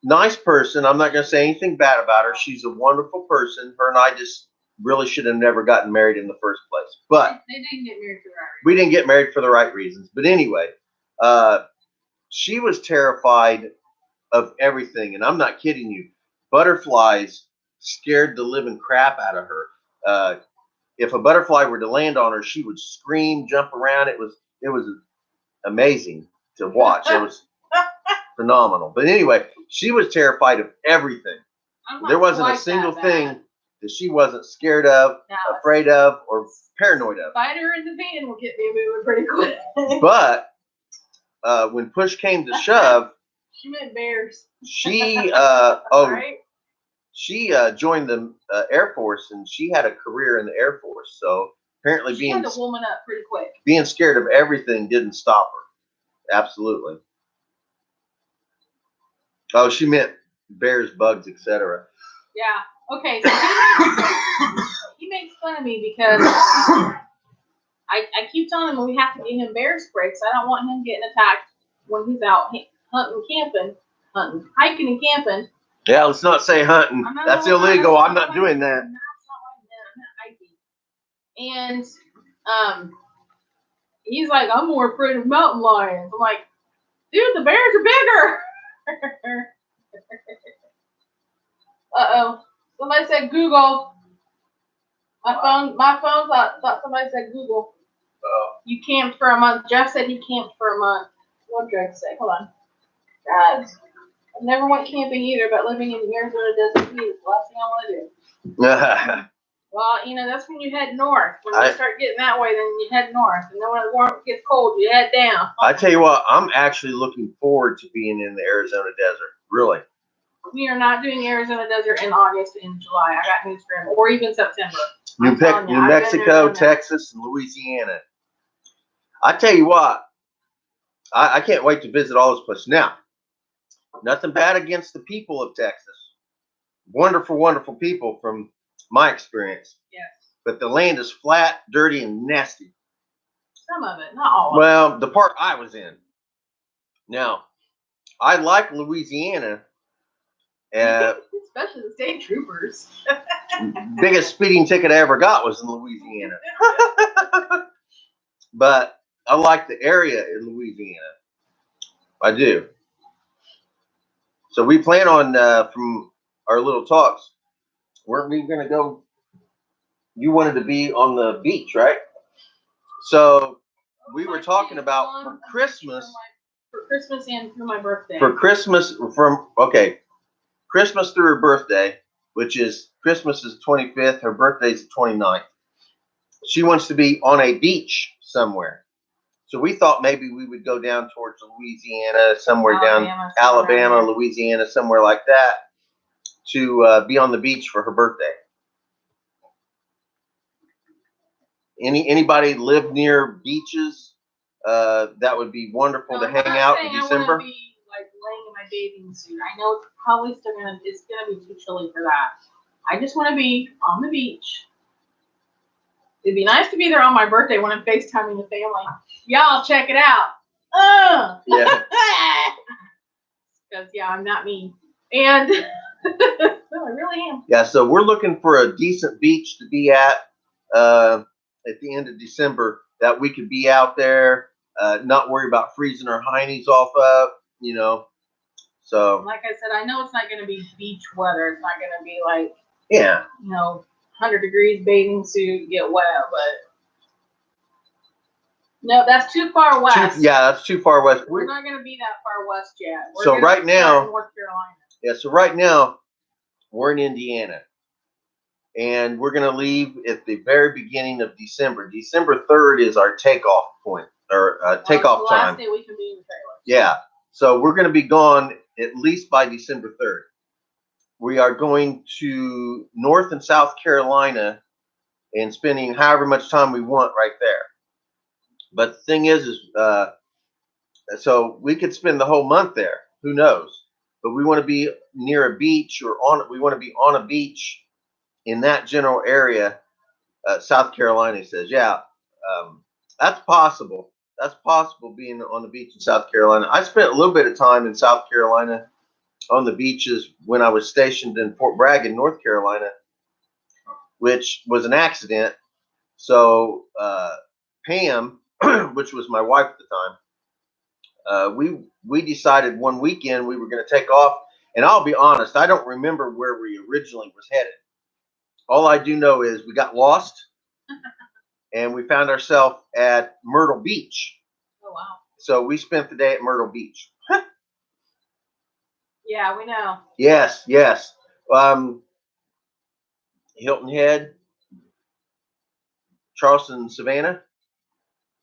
nice person. I'm not going to say anything bad about her. She's a wonderful person. Her and I just really should have never gotten married in the first place. But they didn't get married for the right reasons. We didn't get married for the right reasons. But anyway, she was terrified of everything, and I'm not kidding you. Butterflies scared the living crap out of her. If a butterfly were to land on her, she would scream, jump around. It was amazing to watch. It was phenomenal. But anyway, she was terrified of everything. There wasn't a single thing that she wasn't scared of, afraid of, or paranoid of. Spider in the van will get me moving pretty quick. But when push came to shove, she meant bears. She right? She joined the Air Force, and she had a career in the Air Force. So apparently, she had to woman up pretty quick. Being scared of everything didn't stop her. Absolutely. Oh, she meant bears, bugs, etc. Yeah. Okay. So he makes fun of me because I keep telling him we have to get him bear spray because I don't want him getting attacked when he's out hiking and camping. Yeah, let's not say hunting. That's illegal. I'm not doing that. And he's like, I'm more afraid of mountain lions. I'm like, dude, the bears are bigger. Uh-oh. Somebody said Google. My phone thought somebody said Google. You camped for a month. Jeff said he camped for a month. What did Greg say? Hold on. Guys, I never went camping either, but living in the Arizona desert heat is the last thing I want to do. Well, that's when you head north. When you start getting that way, then you head north. And then when it gets cold, you head down. I tell you what, I'm actually looking forward to being in the Arizona desert. Really. We are not doing Arizona desert in August and July. I got news for him. Or even September. New Mexico, Texas, and Louisiana. I tell you what, I can't wait to visit all those places. Now, nothing bad against the people of Texas. Wonderful, wonderful people from my experience. Yes. But the land is flat, dirty, and nasty. Some of it, not all of it. Well, the part I was in. Now, I like Louisiana. Especially the state troopers. Biggest speeding ticket I ever got was in Louisiana. But I like the area in Louisiana. I do. So we plan on, from our little talks, weren't we going to go? You wanted to be on the beach, right? So we were talking about for Christmas. For Christmas and for my birthday. For Christmas, Christmas through her birthday, which is Christmas is 25th, her birthday's the 29th. She wants to be on a beach somewhere. So we thought maybe we would go down towards Louisiana, somewhere Alabama, Louisiana, somewhere like that, to be on the beach for her birthday. Anybody live near beaches? That would be wonderful to hang out in December. I want to be like laying in my bathing suit. I know it's probably still it's gonna be too chilly for that. I just want to be on the beach. It'd be nice to be there on my birthday when I'm FaceTiming the family. Y'all check it out. Yeah. Because I'm not mean. And I really am. Yeah, so we're looking for a decent beach to be at the end of December that we could be out there, not worry about freezing our heinies off of, So like I said, I know it's not going to be beach weather. It's not going to be like 100 degrees bathing suit, get wet, but no, that's too far west. That's too far west. We're not going to be that far west yet. We're so right now, North Carolina. Yeah, so right now we're in Indiana, and we're going to leave at the very beginning of December. December 3rd is our takeoff point or takeoff time. Last day we can be in the trailer. Yeah, so we're going to be gone at least by December 3rd. We are going to North and South Carolina and spending however much time we want right there. But the thing is so we could spend the whole month there. Who knows? But we want to be near a beach we want to be on a beach in that general area. South Carolina says, that's possible. That's possible being on the beach in South Carolina. I spent a little bit of time in South Carolina on the beaches when I was stationed in Fort Bragg in North Carolina, which was an accident. So Pam, which was my wife at the time, we decided one weekend we were going to take off. And I'll be honest, I don't remember where we originally was headed. All I do know is we got lost and we found ourselves at Myrtle Beach. Oh, wow. So we spent the day at Myrtle Beach. Yeah, we know. Yes. Hilton Head, Charleston, Savannah.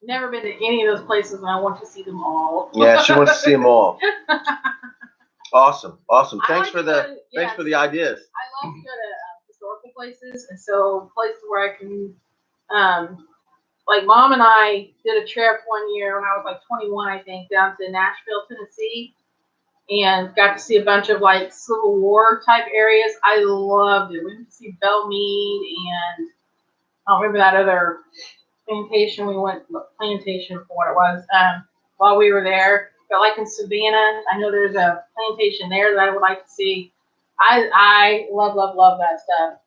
Never been to any of those places, and I want to see them all. Yeah, she wants to see them all. Awesome. Thanks for the ideas. I love to go to historical places, and so places where I can, like Mom and I did a trip one year when I was like 21, I think, down to Nashville, Tennessee, and got to see a bunch of like Civil War type areas. I loved it. We went to see Belmead, and I don't remember that other plantation we went plantation for what it was while we were there. But like in Savannah, I know there's a plantation there that I would like to see. I love that stuff.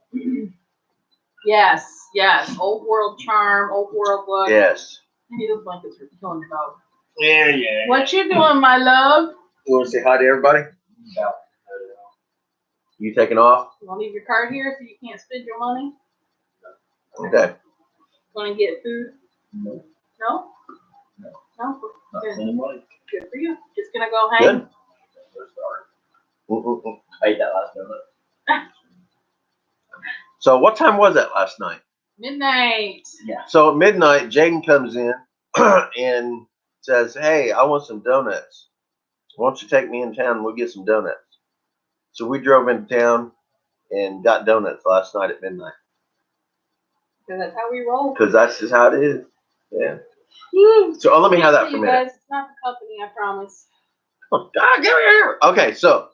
Yes. Old world charm, old world look. Yes. Maybe those blankets are killing me, dog. Yeah. What you doing, my love? You want to say hi to everybody? Yeah. You taking off? You want to leave your card here so you can't spend your money? Okay. Want to get food? No. No? No. No? Not Good. spending money. Good for you. Just gonna go hang? Good. I ate that last donut. So what time was that last night? Midnight. Yeah. So at midnight, Jaden comes in and says, "Hey, I want some donuts. Why don't you take me in town and we'll get some donuts?" So we drove into town and got donuts last night at midnight. Because that's how we roll. Because that's just how it is. Yeah. So let me have that for a minute. Guys, it's not the company, I promise. Oh, God, get here. Okay, so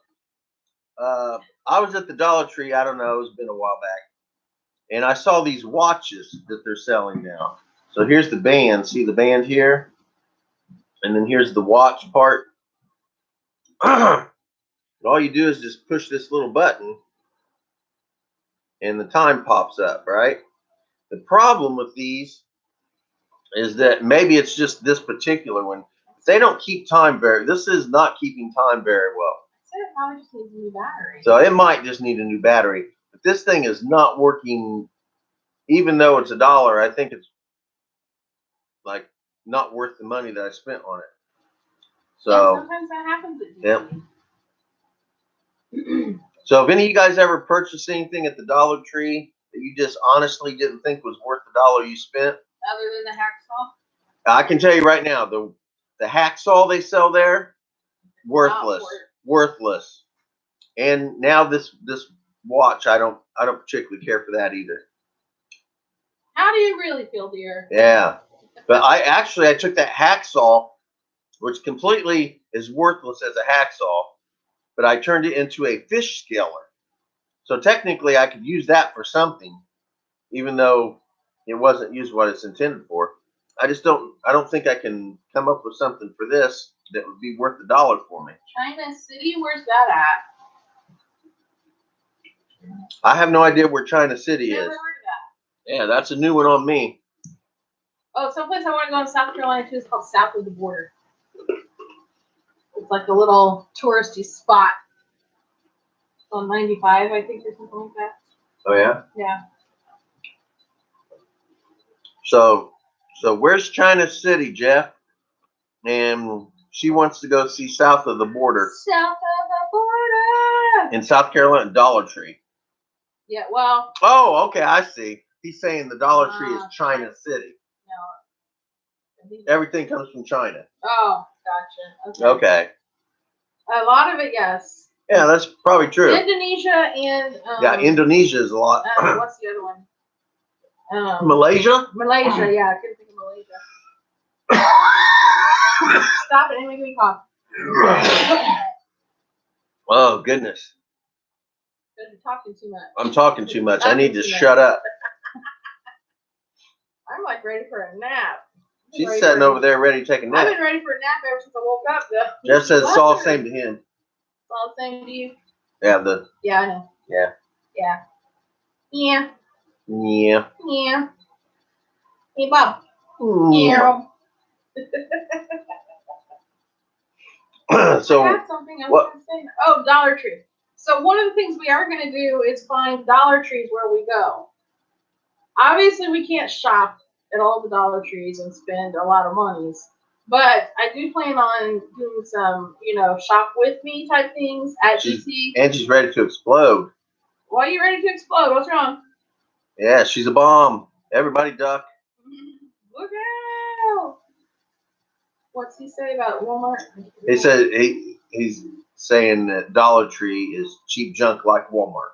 I was at the Dollar Tree. I don't know. It's been a while back. And I saw these watches that they're selling now. So here's the band. See the band here? And then here's the watch part. All you do is just push this little button and the time pops up, right? The problem with these is that maybe it's just this particular one. They don't keep time this is not keeping time very well. So it probably just needs a new battery. So it might just need a new battery. But this thing is not working, even though it's $1. I think it's like not worth the money that I spent on it. So yeah, sometimes that happens at Yep. So if any of you guys ever purchased anything at the Dollar Tree that you just honestly didn't think was worth the $1 you spent, other than the hacksaw? I can tell you right now, the hacksaw they sell there, worthless. Worthless. And now this watch, I don't particularly care for that either. How do you really feel, dear? Yeah. But I took that hacksaw, which completely is worthless as a hacksaw, but I turned it into a fish scaler. So technically, I could use that for something, even though it wasn't used what it's intended for. I don't think I can come up with something for this that would be worth $1 for me. China City, where's that at? I have no idea where China City Never is. heard of that. Yeah, that's a new one on me. Oh, someplace I want to go in South Carolina too is called South of the Border. It's like a little touristy spot. It's on 95, I think, or something like that. Oh yeah. Yeah. So where's China City, Jeff? And she wants to go see South of the Border South of the Border. in South Carolina, Dollar Tree. Yeah, well. Oh, okay, I see. He's saying the Dollar Tree is China City. No. Everything comes from China. Oh, gotcha. Okay. A lot of it, yes. Yeah, that's probably true. Indonesia and yeah, Indonesia is a lot. what's the other one? Malaysia? Malaysia, yeah, I couldn't think of Malaysia. Stop it, make me cough. Oh goodness. You're talking too much. I'm talking too much. I need to shut up. I'm like ready for a nap. She's sitting over there ready to take a nap. I've been ready for a nap ever since I woke up, though. Jeff says it's all the same to him. It's all the same to you? Yeah, Yeah, I know. Yeah. Yeah. Yeah. Yeah. Yeah. Hey, Bob. Yeah. So I had something I was going to say. Oh, Dollar Tree. So one of the things we are going to do is find Dollar Trees where we go. Obviously, we can't shop at all the Dollar Trees and spend a lot of monies. But I do plan on doing some, shop with me type things at GT. And she's ready to explode. Why are you ready to explode? What's wrong? Yeah, she's a bomb. Everybody duck. Look out! What's he say about Walmart? He said he's saying that Dollar Tree is cheap junk like Walmart.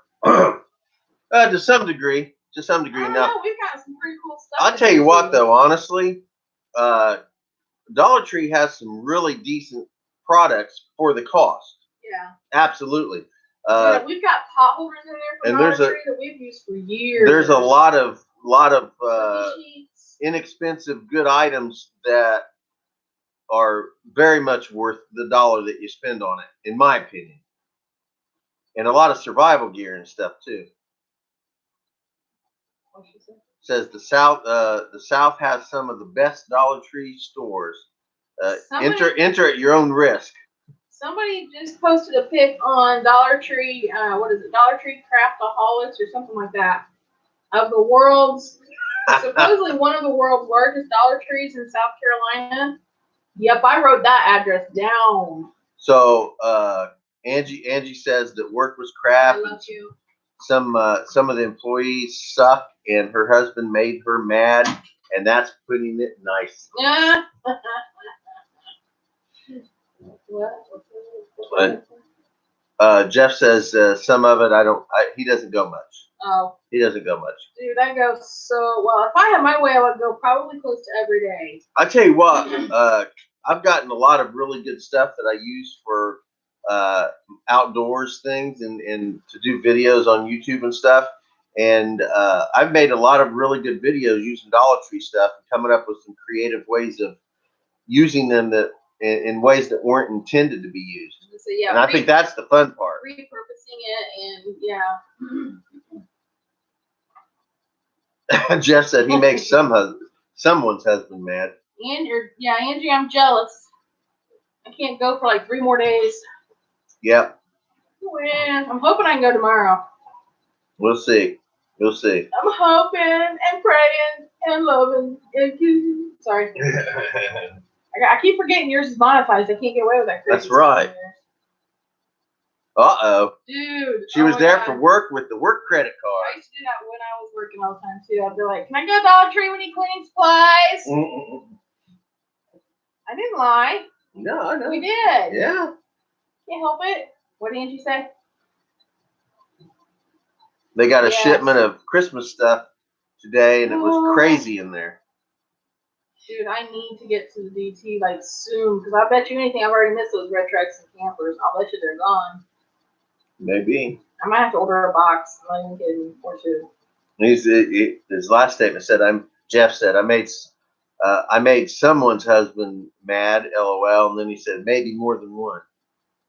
To some degree. I don't know. We've got some pretty cool stuff. I'll tell you what, though, honestly, Dollar Tree has some really decent products for the cost. Yeah. Absolutely. We've got pot holders in there for Dollar Tree that we've used for years. There's a lot of inexpensive, good items that are very much worth the $1 that you spend on it, in my opinion. And a lot of survival gear and stuff too. What'd she say? Says the South has some of the best Dollar Tree stores. Enter at your own risk. Somebody just posted a pic on Dollar Tree. What is it? Dollar Tree Craftaholics or something like that. Of the world's supposedly one of the world's largest Dollar Trees in South Carolina. Yep, I wrote that address down. So Angie says that work was crap. I love you. Some of the employees suck, and her husband made her mad, and that's putting it nice. Yeah. But Jeff says some of it he doesn't go much. Oh. He doesn't go much. Dude, I go so well. If I had my way, I would go probably close to every day. I tell you what, I've gotten a lot of really good stuff that I use for outdoors things and to do videos on YouTube and stuff. And I've made a lot of really good videos using Dollar Tree stuff and coming up with some creative ways of using them that in ways that weren't intended to be used. So, yeah, and I think that's the fun part. Repurposing it and yeah. Jeff said he makes someone's husband mad. Angie, I'm jealous. I can't go for like 3 more days. Yep. Well, I'm hoping I can go tomorrow. We'll see. We'll see. I'm hoping and praying and loving. Sorry. I keep forgetting yours is monetized. I can't get away with that. That's right. Uh-oh. Dude. She was there for work with the work credit card. I used to do that when I was working all the time, too. I'd be like, can I go to Dollar Tree when you clean supplies? I didn't lie. No, I know. We did. Yeah. Can't help it. What did Angie say? They got a shipment of Christmas stuff today, and it was crazy in there. Dude, I need to get to the DT like soon, because I bet you anything I've already missed those red tracks and campers. I'll bet you they're gone. Maybe. I might have to order a box. I'm not even kidding, or two. His last statement said, Jeff said, I made someone's husband mad, LOL, and then he said, maybe more than one.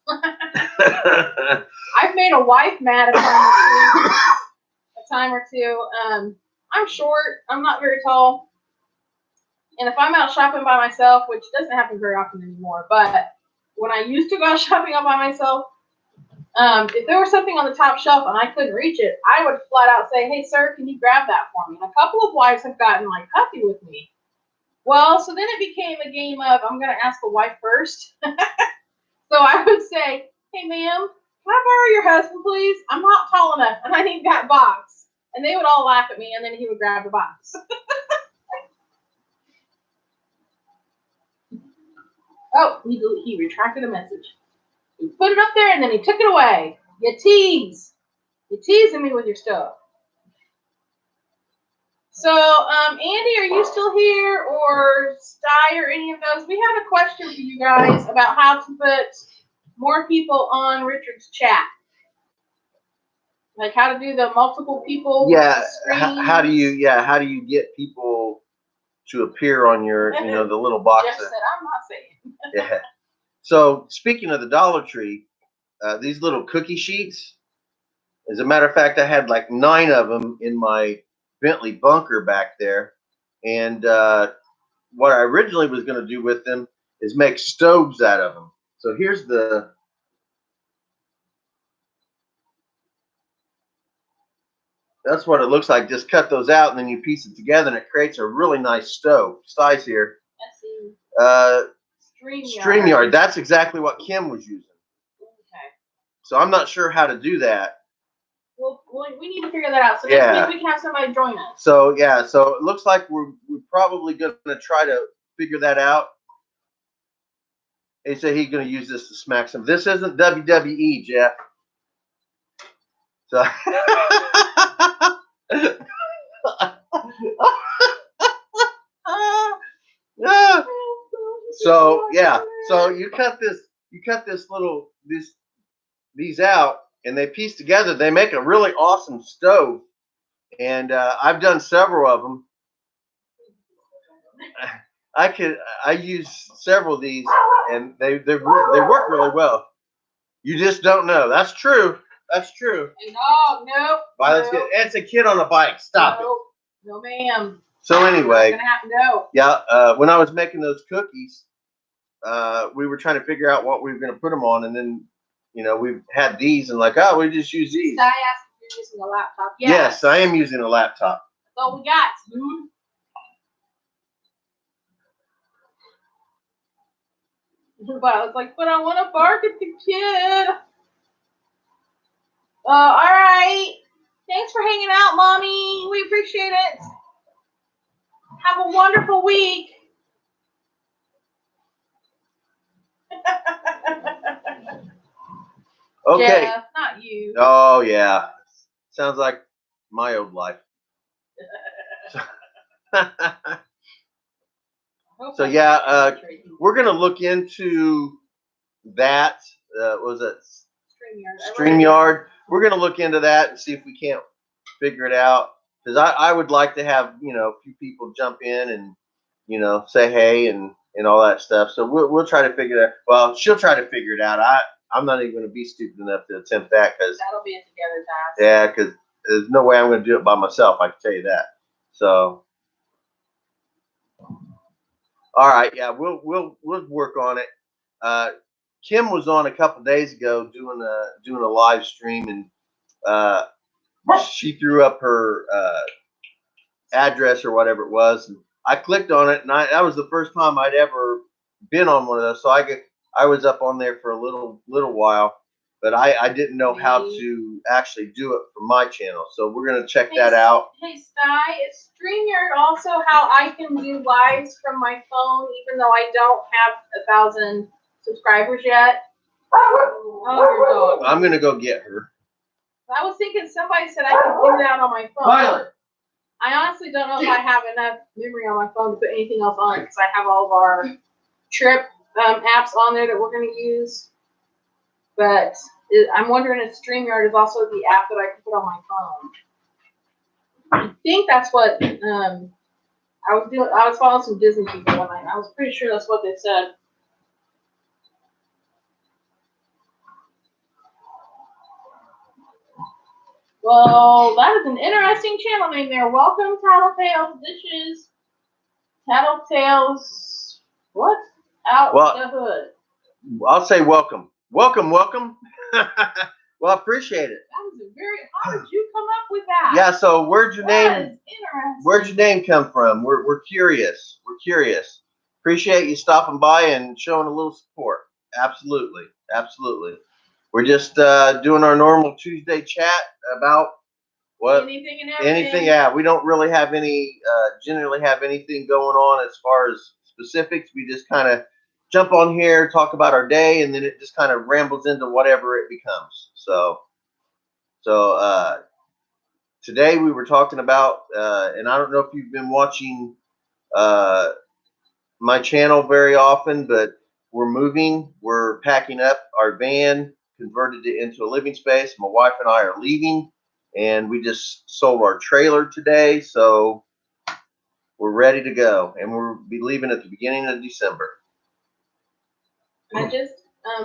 I've made a wife mad a time or two. I'm short. I'm not very tall. And if I'm out shopping by myself, which doesn't happen very often anymore, but when I used to go out shopping all by myself, if there was something on the top shelf and I couldn't reach it, I would flat out say, hey, sir, can you grab that for me? And a couple of wives have gotten like huffy with me. Well, so then it became a game of I'm going to ask the wife first. So I would say, hey, ma'am, can I borrow your husband, please? I'm not tall enough and I need that box. And they would all laugh at me and then he would grab the box. Oh, he retracted a message. He put it up there and then he took it away. You tease. You're teasing me with your stuff. So, Andy, are you still here, or Sty, or any of those? We had a question for you guys about how to put more people on Richard's chat. Like how to do the multiple people. Yeah. How do you get people to appear on your, the little box? Jeff said, I'm not saying. Yeah. So speaking of the Dollar Tree, these little cookie sheets. As a matter of fact, I had like 9 of them in my Bentley bunker back there. And what I originally was going to do with them is make stoves out of them. So here's that's what it looks like. Just cut those out and then you piece it together and it creates a really nice stove. Size here. StreamYard. That's exactly what Kim was using. Okay. So I'm not sure how to do that. Well, we need to figure that out. So next week we can have somebody join us. So so it looks like we're probably going to try to figure that out. He said he's going to use this to smack some. This isn't WWE, Jeff. So, so you cut this little these out, and they piece together. They make a really awesome stove, and I've done several of them. I use several of these, and they work really well. You just don't know. That's true. That's true. No. Let's get. It's a kid on a bike. Stop it. No, ma'am. So anyway, not gonna happen. No. Yeah. When I was making those cookies, we were trying to figure out what we were going to put them on, and then we had these, and we just use these. I asked if you're using a laptop. Yes, I am using a laptop. That's all we got, dude. But I was like, but I want to bark at the kid. All right. Thanks for hanging out, Mommy. We appreciate it. Have a wonderful week. Okay. Jeff, not you. Oh, yeah. Sounds like my old life. So, we're going to look into that. Was it StreamYard? We're going to look into that and see if we can't figure it out. Because I would like to have, a few people jump in and, say hey and all that stuff. So we'll try to figure that. Well, she'll try to figure it out. I'm not even going to be stupid enough to attempt that, because that'll be a together task. Yeah, because there's no way I'm going to do it by myself. I can tell you that. So, all right, yeah, we'll work on it. Kim was on a couple days ago doing a live stream, and she threw up her address or whatever it was, and I clicked on it, and that was the first time I'd ever been on one of those. So I was up on there for a little while, but I didn't know how to actually do it for my channel. So we're gonna check that out. Hey Sky, is StreamYard also how I can do lives from my phone, even though I don't have 1,000 subscribers yet? Oh, your dog. I'm gonna go get her. I was thinking somebody said I could do that on my phone. Violet. I honestly don't know if I have enough memory on my phone to put anything else on it, because I have all of our trip apps on there that we're going to use. But I'm wondering if StreamYard is also the app that I can put on my phone. I think that's what I was doing. I was following some Disney people one night. I was pretty sure that's what they said. Well, that is an interesting channel name there. Welcome, Tattletales Dishes. Tattletales, what? Out the hood. I'll say welcome. Welcome. Well, I appreciate it. That was how did you come up with that? Yeah, so where'd your Interesting. name come from? We're curious. We're curious. Appreciate you stopping by and showing a little support. Absolutely. We're just doing our normal Tuesday chat about what anything and everything. Anything, yeah. We don't really have generally have anything going on as far as specifics. We just kind of jump on here, talk about our day, and then it just kind of rambles into whatever it becomes. So today we were talking about, and I don't know if you've been watching my channel very often, but we're moving. We're packing up our van, converted it into a living space. My wife and I are leaving, and we just sold our trailer today, so we're ready to go, and we'll be leaving at the beginning of December. I just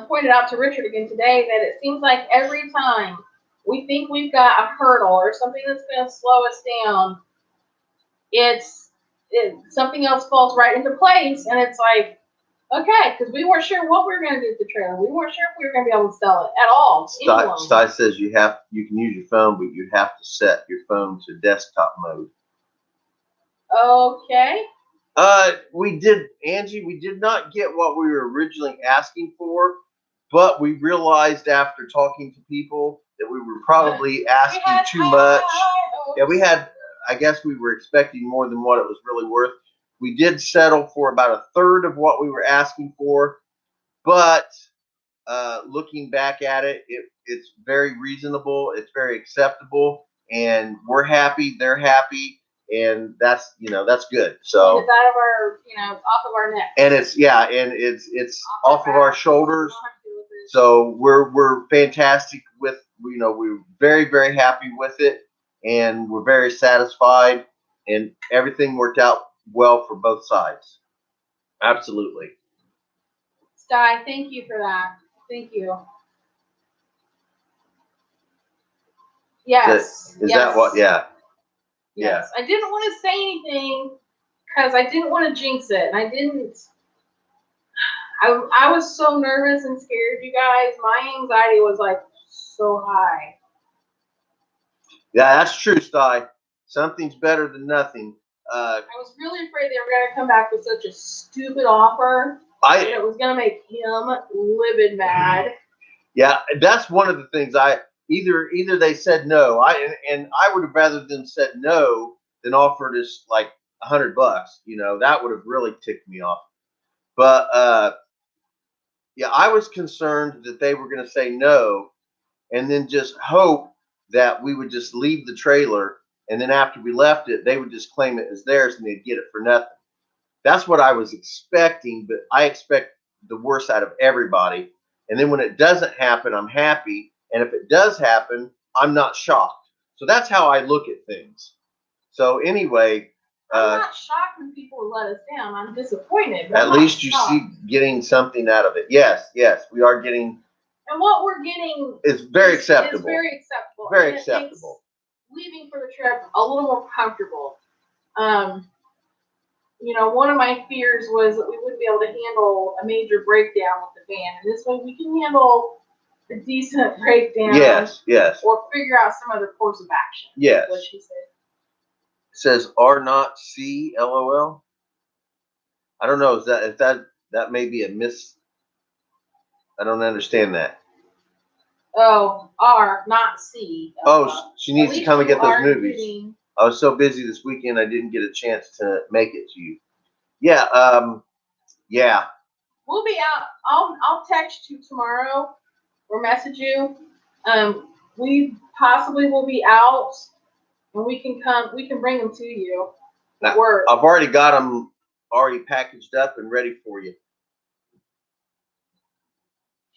pointed out to Richard again today that it seems like every time we think we've got a hurdle or something that's going to slow us down, something else falls right into place, and it's like, okay, because we weren't sure what we were going to do with the trailer. We weren't sure if we were going to be able to sell it at all. Sty says you can use your phone, but you have to set your phone to desktop mode. Okay. Angie, we did not get what we were originally asking for, but we realized after talking to people that we were probably asking too much. Yeah, I guess we were expecting more than what it was really worth. We did settle for about a third of what we were asking for, but looking back at it, it's very reasonable. It's very acceptable, and we're happy. They're happy. And that's good. So and it's out of our, it's off of our neck. And it's off of our shoulders. So we're fantastic with, we're very, very happy with it, and we're very satisfied, and everything worked out well for both sides. Absolutely. Sty, thank you for that. Thank you. Yes. Is that what? Yeah. Yes. I didn't want to say anything because I didn't want to jinx it. And I was so nervous and scared, you guys. My anxiety was like so high. Yeah, that's true, Sty. Something's better than nothing. I was really afraid they were going to come back with such a stupid offer. It was going to make him livid mad. Yeah, that's one of the things either they said no. I would have rather them said no than offered us like $100. That would have really ticked me off. But yeah, I was concerned that they were going to say no, and then just hope that we would just leave the trailer, and then after we left it, they would just claim it as theirs and they'd get it for nothing. That's what I was expecting, but I expect the worst out of everybody. And then when it doesn't happen, I'm happy. And if it does happen, I'm not shocked. So that's how I look at things. So anyway, I'm not shocked when people let us down. I'm disappointed. At least you see getting something out of it. Yes, we are getting. And what we're getting is very acceptable. It's very acceptable. Very acceptable. Leaving for the trip a little more comfortable. One of my fears was that we wouldn't be able to handle a major breakdown with the van. And this way we can handle a decent breakdown. Yes. Or figure out some other course of action. Yes. What she said. It says R not C, LOL. I don't know. Is that may be a miss? I don't understand that. Oh, R, not C. Oh, she needs to come and get those movies. I was so busy this weekend, I didn't get a chance to make it to you. Yeah, yeah. We'll be out. I'll text you tomorrow or message you. We possibly will be out, and we can come. We can bring them to you. I've already got them packaged up and ready for you.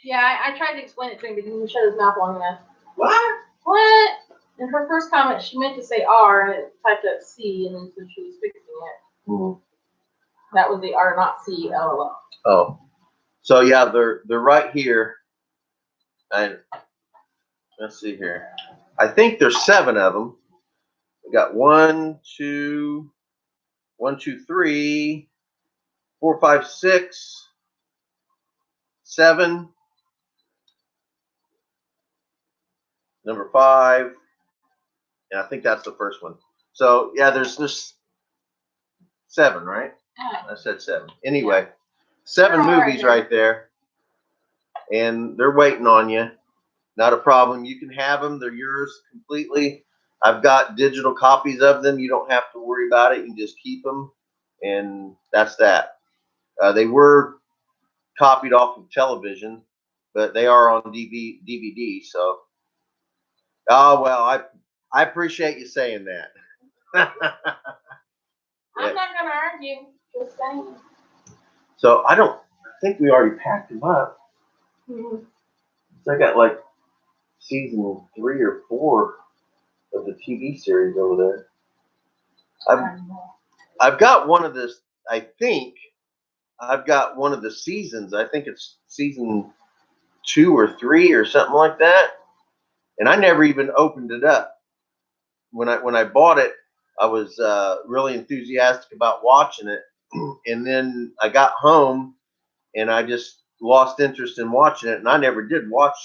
Yeah, I tried to explain it to him, but he didn't shut his mouth long enough. What? What? In her first comment, she meant to say R, and it typed up C, and then so she was fixing it. Mm. That was the R, not C, LOL. Oh. So yeah, they're right here. And let's see here. I think there's 7 of them. We got 1, 2, 3, 4, 5, 6, 7. Number 5. And I think that's the first one. So yeah, there's 7, right? I said 7. Anyway, 7 movies right there. And they're waiting on you. Not a problem. You can have them. They're yours completely. I've got digital copies of them. You don't have to worry about it. You can just keep them. And that's that. They were copied off of television, but they are on DVD. So, oh, well, I appreciate you saying that. I'm not going to argue. Just saying. So, I think we already packed them up. Mm-hmm. So I got like season 3 or 4 of the TV series over there. I've got one of this. I think I've got one of the seasons. I think it's season 2 or 3 or something like that. And I never even opened it up. When I bought it, I was really enthusiastic about watching it, and then I got home and I just lost interest in watching it. And I never did watch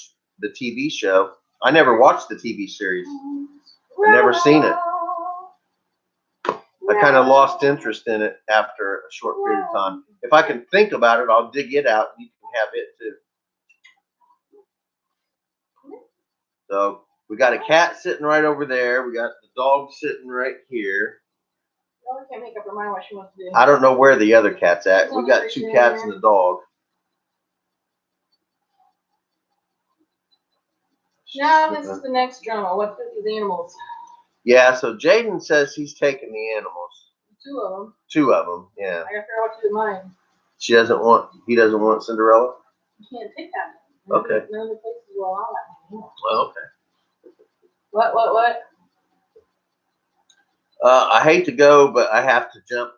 the TV show. I never watched the TV series. I never seen it. I kind of lost interest in it after a short period of time. If I can think about it, I'll dig it out and you can have it too. So we got a cat sitting right over there. We got the dog sitting right here. I can't make up her mind what she wants to do. I don't know where the other cat's at. We got 2 cats and a dog. Now this is the next drama. What's with these animals? Yeah, so Jaden says he's taking the animals. 2 of them. 2 of them, yeah. I gotta figure out what to do with mine. He doesn't want Cinderella? You can't take that. Okay. None of the places will allow that anymore. Well, okay. What? I hate to go, but I have to jump.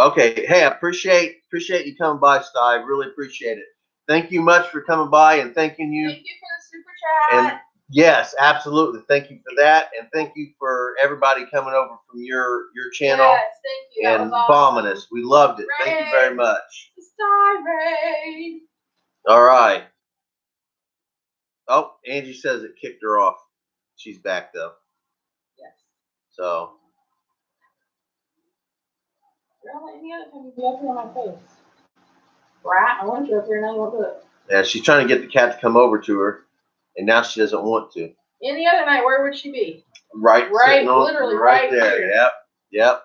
Okay, hey, I appreciate you coming by, Sty. Really appreciate it. Thank you much for coming by, and thanking you. Thank you for the super chat. And yes, absolutely. Thank you for that, and thank you for everybody coming over from your channel. Yes, thank you. That and was awesome. bombing us. We loved it. Ray. Thank you very much. Star Ray. All right. Oh, Angie says it kicked her off. She's back though. Yes. So. Girl, any other time you'd be up here on my face. Right? I want you up here and I won't do it. Yeah, she's trying to get the cat to come over to her, and now she doesn't want to. Any other night, where would she be? Right, literally right there. Here. Yep.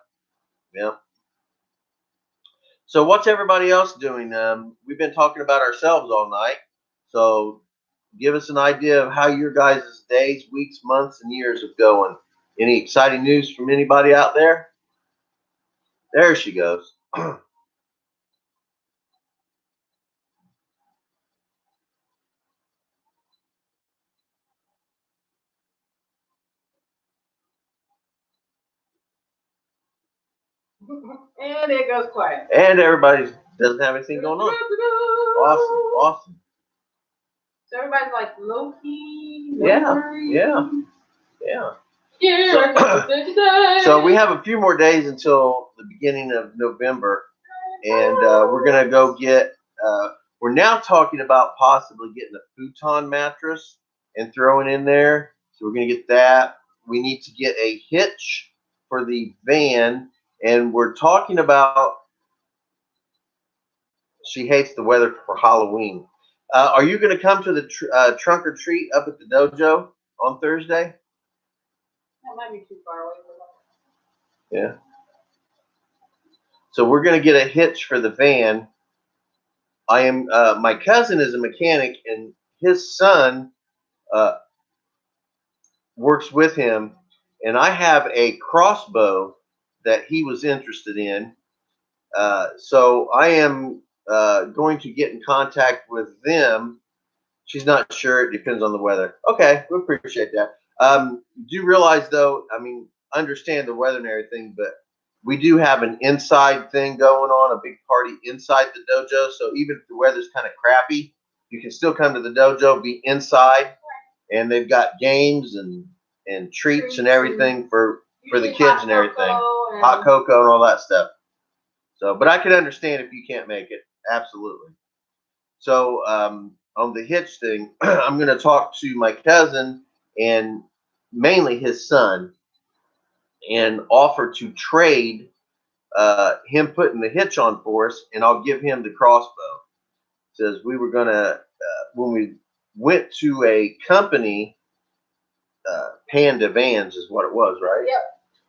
So what's everybody else doing? We've been talking about ourselves all night. So give us an idea of how your guys' days, weeks, months, and years are going. Any exciting news from anybody out there? There she goes. And it goes quiet. And everybody doesn't have anything going on. Awesome. So everybody's like low key. Yeah. Yeah. So we have a few more days until the beginning of November, and we're gonna go get. We're now talking about possibly getting a futon mattress and throwing in there. So we're gonna get that. We need to get a hitch for the van, and we're talking about. She hates the weather for Halloween. Are you going to come to the trunk or treat up at the dojo on Thursday? That might be too far away from us. Yeah. So we're going to get a hitch for the van. My cousin is a mechanic, and his son works with him, and I have a crossbow that he was interested in. So I am going to get in contact with them. She's not sure. It depends on the weather. Okay, we appreciate that. Do realize, though, I mean, understand the weather and everything, but we do have an inside thing going on, a big party inside the dojo. So even if the weather's kind of crappy, you can still come to the dojo, be inside, and they've got games and treats and everything for the kids and everything. Hot cocoa and all that stuff. So, but I can understand if you can't make it. Absolutely. So, on the hitch thing, I'm going to talk to my cousin and mainly his son and offer to trade him putting the hitch on for us, and I'll give him the crossbow. Says we were going to, when we went to a company, Panda Vans is what it was, right? Yep.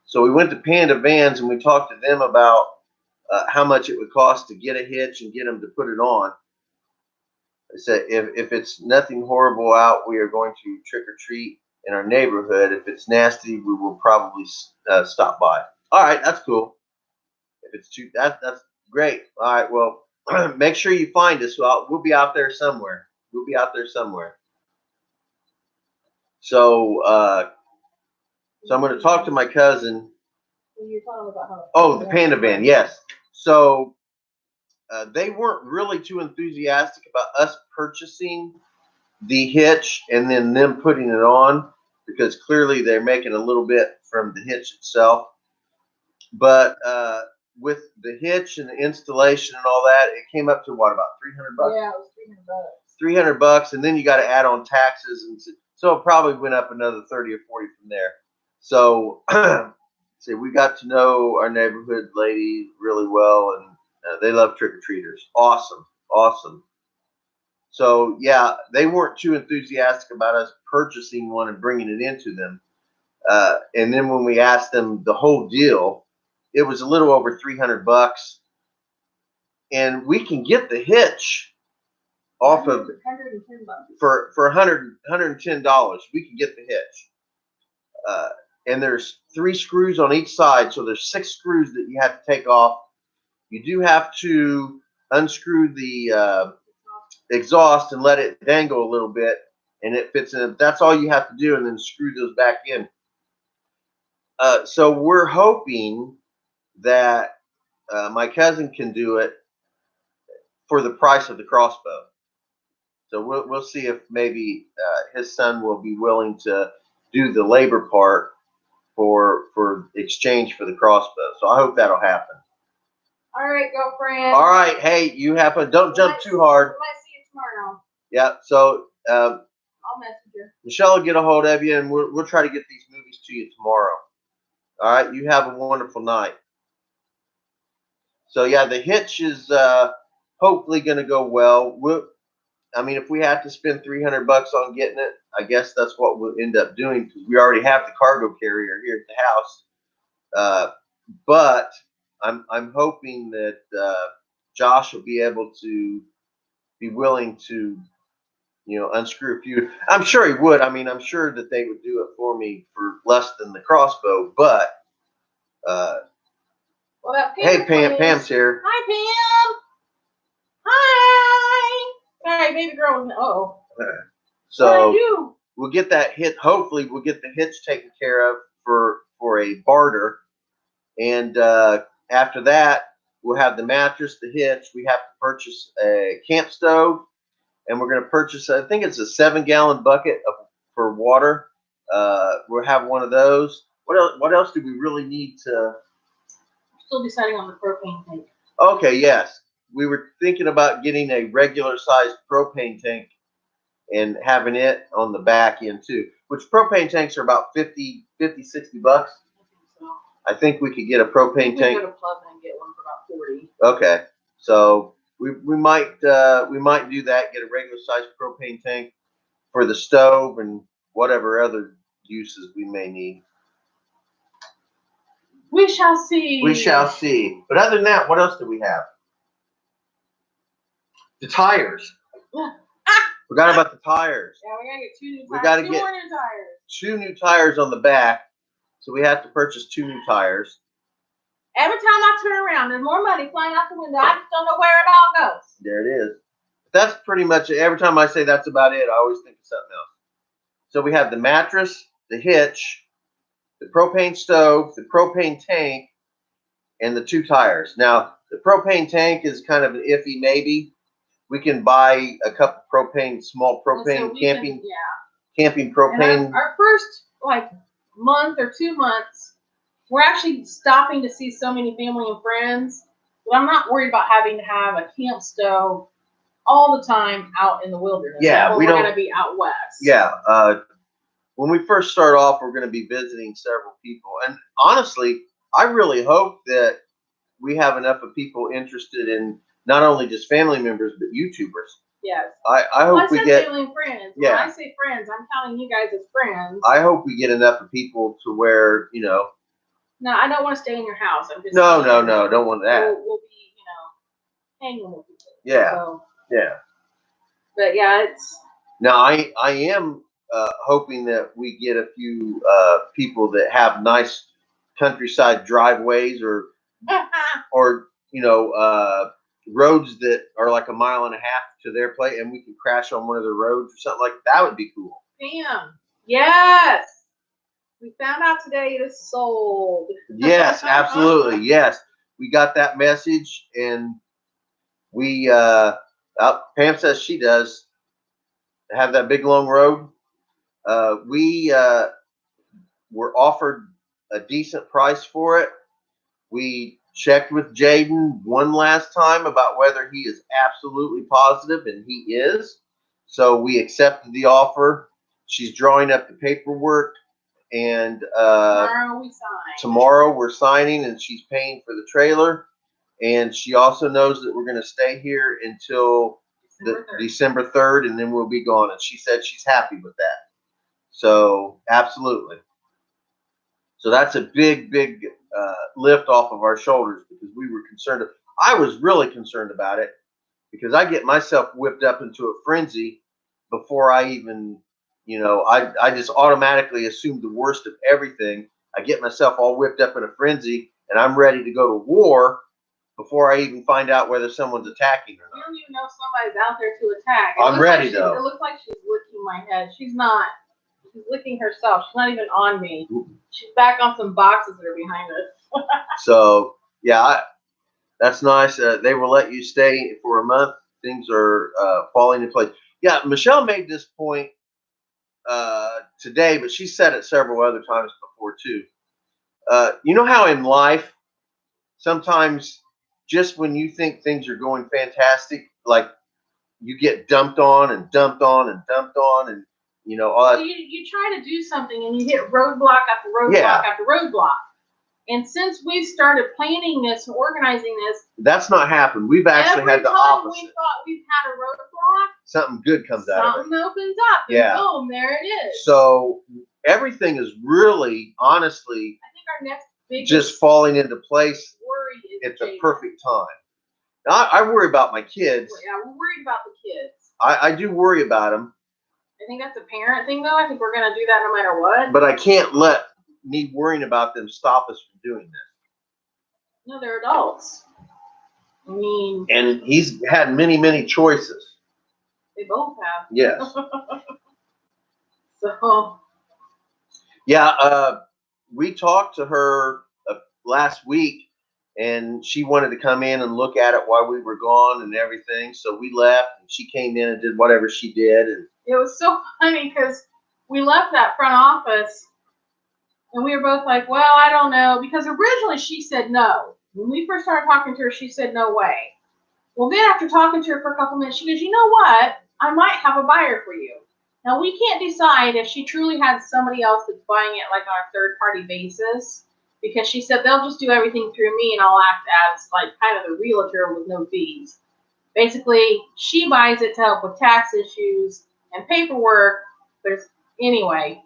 So we went to Panda Vans and we talked to them about how much it would cost to get a hitch and get them to put it on. I said, if it's nothing horrible out, we are going to trick or treat in our neighborhood. If it's nasty, we will probably stop by. All right, that's cool. If it's too, that's great. All right, well, make sure you find us. We'll be out there somewhere. We'll be out there somewhere. So, so I'm going to talk to my cousin. You're talking about how. Oh, the Panda Van, yes. So they weren't really too enthusiastic about us purchasing the hitch and then them putting it on, because clearly they're making a little bit from the hitch itself. But with the hitch and the installation and all that, it came up to what, about $300? Yeah, it was $300. $300, and then you got to add on taxes, and so it probably went up another 30 or 40 from there. So, see, we got to know our neighborhood lady really well, and they love trick-or-treaters. Awesome, awesome. So, yeah, they weren't too enthusiastic about us purchasing one and bringing it into them. And then when we asked them the whole deal, it was a little over $300, and we can get the hitch off of $110 for $110. We can get the hitch, and there's 3 screws on each side, so there's 6 screws that you have to take off. You do have to unscrew the exhaust and let it dangle a little bit, and it fits in. That's all you have to do, and then screw those back in. So we're hoping that my cousin can do it for the price of the crossbow. So we'll see if maybe his son will be willing to do the labor part for exchange for the crossbow. So I hope that'll happen. All right, girlfriend. All right, hey, you have fun. Don't jump too hard. We might see you tomorrow. Yeah. So I'll message you. Michelle will get a hold of you, and we'll try to get these movies to you tomorrow. All right. You have a wonderful night. So yeah, the hitch is hopefully going to go well. I mean, if we have to spend $300 on getting it, I guess that's what we'll end up doing, because we already have the cargo carrier here at the house. But I'm hoping that Josh will be able to be willing to, unscrew a few. I'm sure he would. I mean, I'm sure that they would do it for me for less than the crossbow. But well, hey, Pam's here. Hi, Pam. Hi. All right, baby girl. Oh. So what do I do? We'll get that hit. Hopefully, we'll get the hitch taken care of for a barter, and after that, we'll have the mattress, the hitch. We have to purchase a camp stove, and we're going to purchase, I think it's a 7-gallon bucket for water. We'll have one of those. What else do we really need to? Still deciding on the propane tank. Okay, yes. We were thinking about getting a regular sized propane tank and having it on the back end too, which propane tanks are about $50, $60. I think so. I think we could get a propane tank. We go to Plug and get one for about 40. Okay, so we might do that. Get a regular sized propane tank for the stove and whatever other uses we may need. We shall see. We shall see. But other than that, what else do we have? The tires. Forgot about the tires. Yeah, we gotta get 2 new tires. We gotta get get more new tires. 2 new tires on the back, so we have to purchase 2 new tires. Every time I turn around, there's more money flying out the window. I just don't know where it all goes. There it is. That's pretty much it. Every time I say that's about it, I always think of something else. So we have the mattress, the hitch, the propane stove, the propane tank, and the 2 tires. Now, the propane tank is kind of an iffy maybe. We can buy a couple small propane camping And propane. our first month or 2 months, we're actually stopping to see so many family and friends that I'm not worried about having to have a camp stove all the time out in the wilderness. Yeah, we're going to be out west. Yeah, when we first start off, we're going to be visiting several people, and honestly, I really hope that we have enough of people interested in not only just family members but YouTubers. Yes. I hope we get family and friends. Yeah. When I say friends, I'm counting you guys as friends. I hope we get enough of people to where No, I don't want to stay in your house. I'm just no, don't want that. We'll be hanging with people. Yeah. So, yeah. But yeah, it's. Now I am hoping that we get a few people that have nice countryside driveways or roads that are like 1.5 miles to their place, and we can crash on one of the roads or something like that. That would be cool. Damn. Yes. We found out today it is sold. Yes, absolutely. Yes, we got that message, and we Pam says she does have that big long road. We were offered a decent price for it. We checked with Jaden one last time about whether he is absolutely positive, and he is. So we accepted the offer. She's drawing up the paperwork, and Tomorrow we sign. Tomorrow we're signing, and she's paying for the trailer. And she also knows that we're going to stay here until December 3rd, and then we'll be gone. And she said she's happy with that. So absolutely. So that's a big lift off of our shoulders, because we were concerned. I was really concerned about it, because I get myself whipped up into a frenzy before I even, I just automatically assume the worst of everything. I get myself all whipped up in a frenzy, and I'm ready to go to war before I even find out whether someone's attacking or not. You don't even know if somebody's out there to attack. I'm ready, though. It looks like she's licking my head. She's not. She's licking herself. She's not even on me. She's back on some boxes that are behind us. So, yeah, that's nice. They will let you stay for a month. Things are falling in place. Yeah, Michelle made this point today, but she said it several other times before, too. You know how in life, sometimes just when you think things are going fantastic, like you get dumped on and dumped on and dumped on, and you try to do something and you hit roadblock after roadblock after roadblock. And since we started planning this and organizing this, that's not happened. We've actually had the opposite. We thought we've had a roadblock, something good comes out of it. Something opens up, and boom, there it is. So everything is really, honestly, I think our next biggest just falling into place worry is at the perfect time. Now, I worry about my kids. Yeah, we're worried about the kids. I do worry about them. I think that's a parent thing, though. I think we're going to do that no matter what. But I can't let me worrying about them stop us from doing this. No, they're adults. I mean... And he's had many choices. They both have. Yes. So... Yeah, we talked to her last week, and she wanted to come in and look at it while we were gone and everything. So we left, and she came in and did whatever she did. And it was so funny, because we left that front office, and we were both like, well, I don't know. Because originally she said no. When we first started talking to her, she said no way. Well, then after talking to her for a couple minutes, she goes, you know what? I might have a buyer for you. Now, we can't decide if she truly had somebody else that's buying it like on a third-party basis, because she said they'll just do everything through me and I'll act as like kind of the realtor with no fees. Basically, she buys it to help with tax issues and paperwork. Anyway.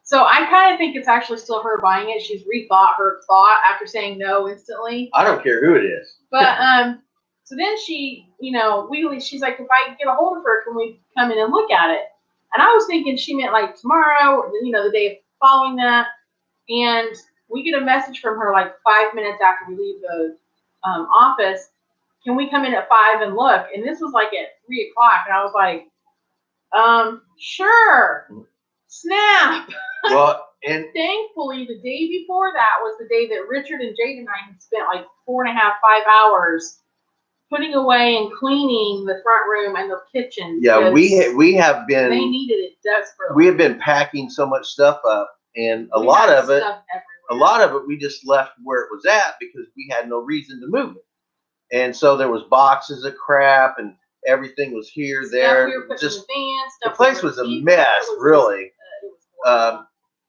So I kind of think it's actually still her buying it. She's rethought her thought after saying no instantly. I don't care who it is. But so then she, she's like, if I get a hold of her, can we come in and look at it? And I was thinking she meant like tomorrow or the day following that. And we get a message from her like 5 minutes after we leave the office. Can we come in at 5 and look? And this was like at 3 o'clock, and I was like, sure, snap. Well, and thankfully, the day before that was the day that Richard and Jade and I had spent like 4.5, 5 hours putting away and cleaning the front room and the kitchen. yeah, we have been. They needed it desperately. We have been packing so much stuff up, and a lot of it we just left where it was at because we had no reason to move it. And so there was boxes of crap, and everything was here, there. We were just the place was a mess, really.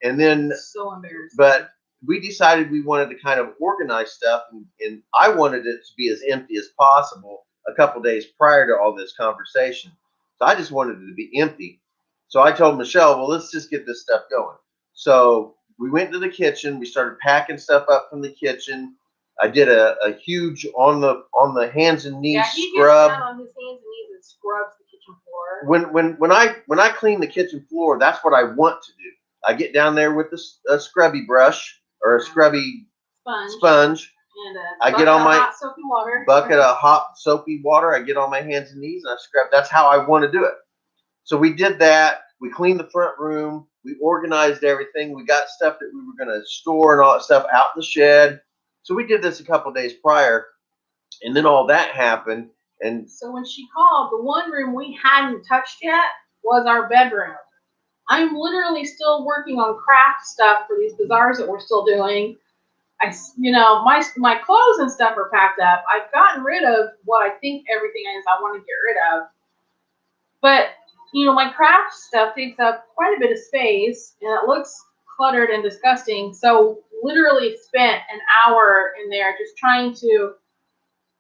And then, so embarrassing. But we decided we wanted to kind of organize stuff, and I wanted it to be as empty as possible a couple days prior to all this conversation. So I just wanted it to be empty. So I told Michelle, well, let's just get this stuff going. So we went to the kitchen. We started packing stuff up from the kitchen. I did a huge on the hands and knees scrub. Gets down on his hands and knees and scrubs the kitchen floor. When I clean the kitchen floor, that's what I want to do. I get down there with a scrubby brush or a scrubby sponge. And I get on my hot soapy water. Bucket of hot soapy water. I get on my hands and knees and I scrub. That's how I want to do it. So we did that. We cleaned the front room. We organized everything. We got stuff that we were going to store and all that stuff out in the shed. So we did this a couple days prior, and then all that happened. And so when she called, the one room we hadn't touched yet was our bedroom. I'm literally still working on craft stuff for these bazaars that we're still doing. My clothes and stuff are packed up. I've gotten rid of what I think everything is I want to get rid of. But, my craft stuff takes up quite a bit of space, and it looks cluttered and disgusting. So literally spent an hour in there just trying to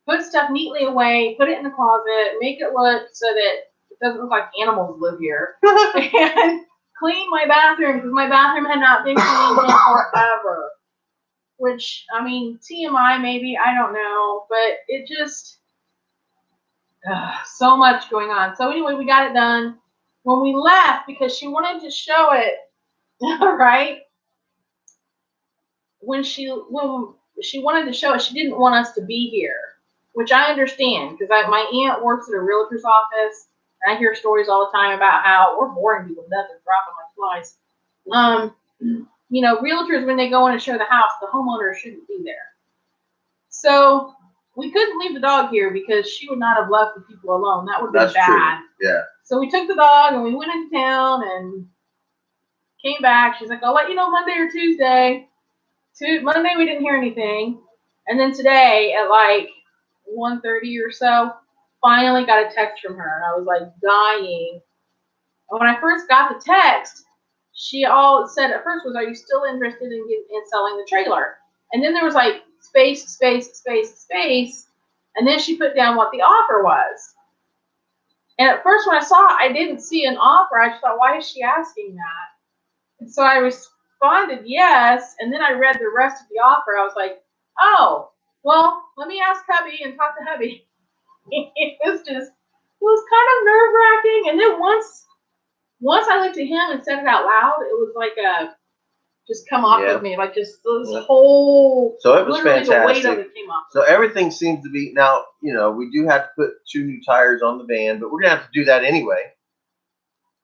put stuff neatly away, put it in the closet, make it look so that it doesn't look like animals live here. And clean my bathroom because my bathroom had not been cleaned in forever. Which, TMI maybe, I don't know, but it just, so much going on. So anyway, we got it done. When we left, because she wanted to show it, right? When she wanted to show it, she didn't want us to be here, which I understand because my aunt works at a realtor's office. And I hear stories all the time about how we're boring people to death and dropping like flies. Realtors, when they go in and show the house, the homeowner shouldn't be there. So we couldn't leave the dog here because she would not have left the people alone. That would have been bad. True. Yeah. So we took the dog and we went into town and came back. She's like, I'll let you know Monday or Tuesday. Monday we didn't hear anything. And then today at like 1:30 or so, finally got a text from her. And I was like dying. And when I first got the text, she all said at first was, are you still interested in selling the trailer? And then there was like space. And then she put down what the offer was. And at first when I saw it, I didn't see an offer. I just thought, why is she asking that? And so I responded yes. And then I read the rest of the offer. I was like, oh, well, let me ask hubby and talk to hubby. It was kind of nerve-wracking. And then once I looked at him and said it out loud, it was like just come off of me, like just this whole. So it was fantastic. The weight of it came off. So everything seems to be now. We do have to put 2 new tires on the van, but we're gonna have to do that anyway.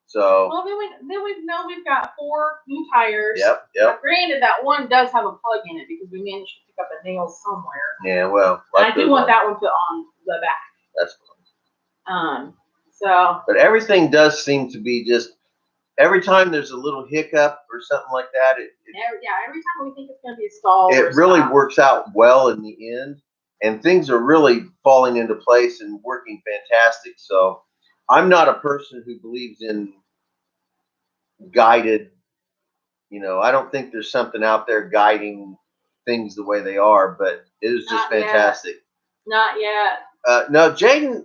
So. Well, then we know we've got 4 new tires. Yep. Now, granted, that one does have a plug in it because we managed to pick up a nail somewhere. Yeah, well. And I do want that one put on the back. That's fine. So. But everything does seem to be just. Every time there's a little hiccup or something like that, every time we think it's going to be a stall, it really works out well in the end, and things are really falling into place and working fantastic. So I'm not a person who believes in guided, I don't think there's something out there guiding things the way they are, but it is just fantastic. Not yet. No, Jaden,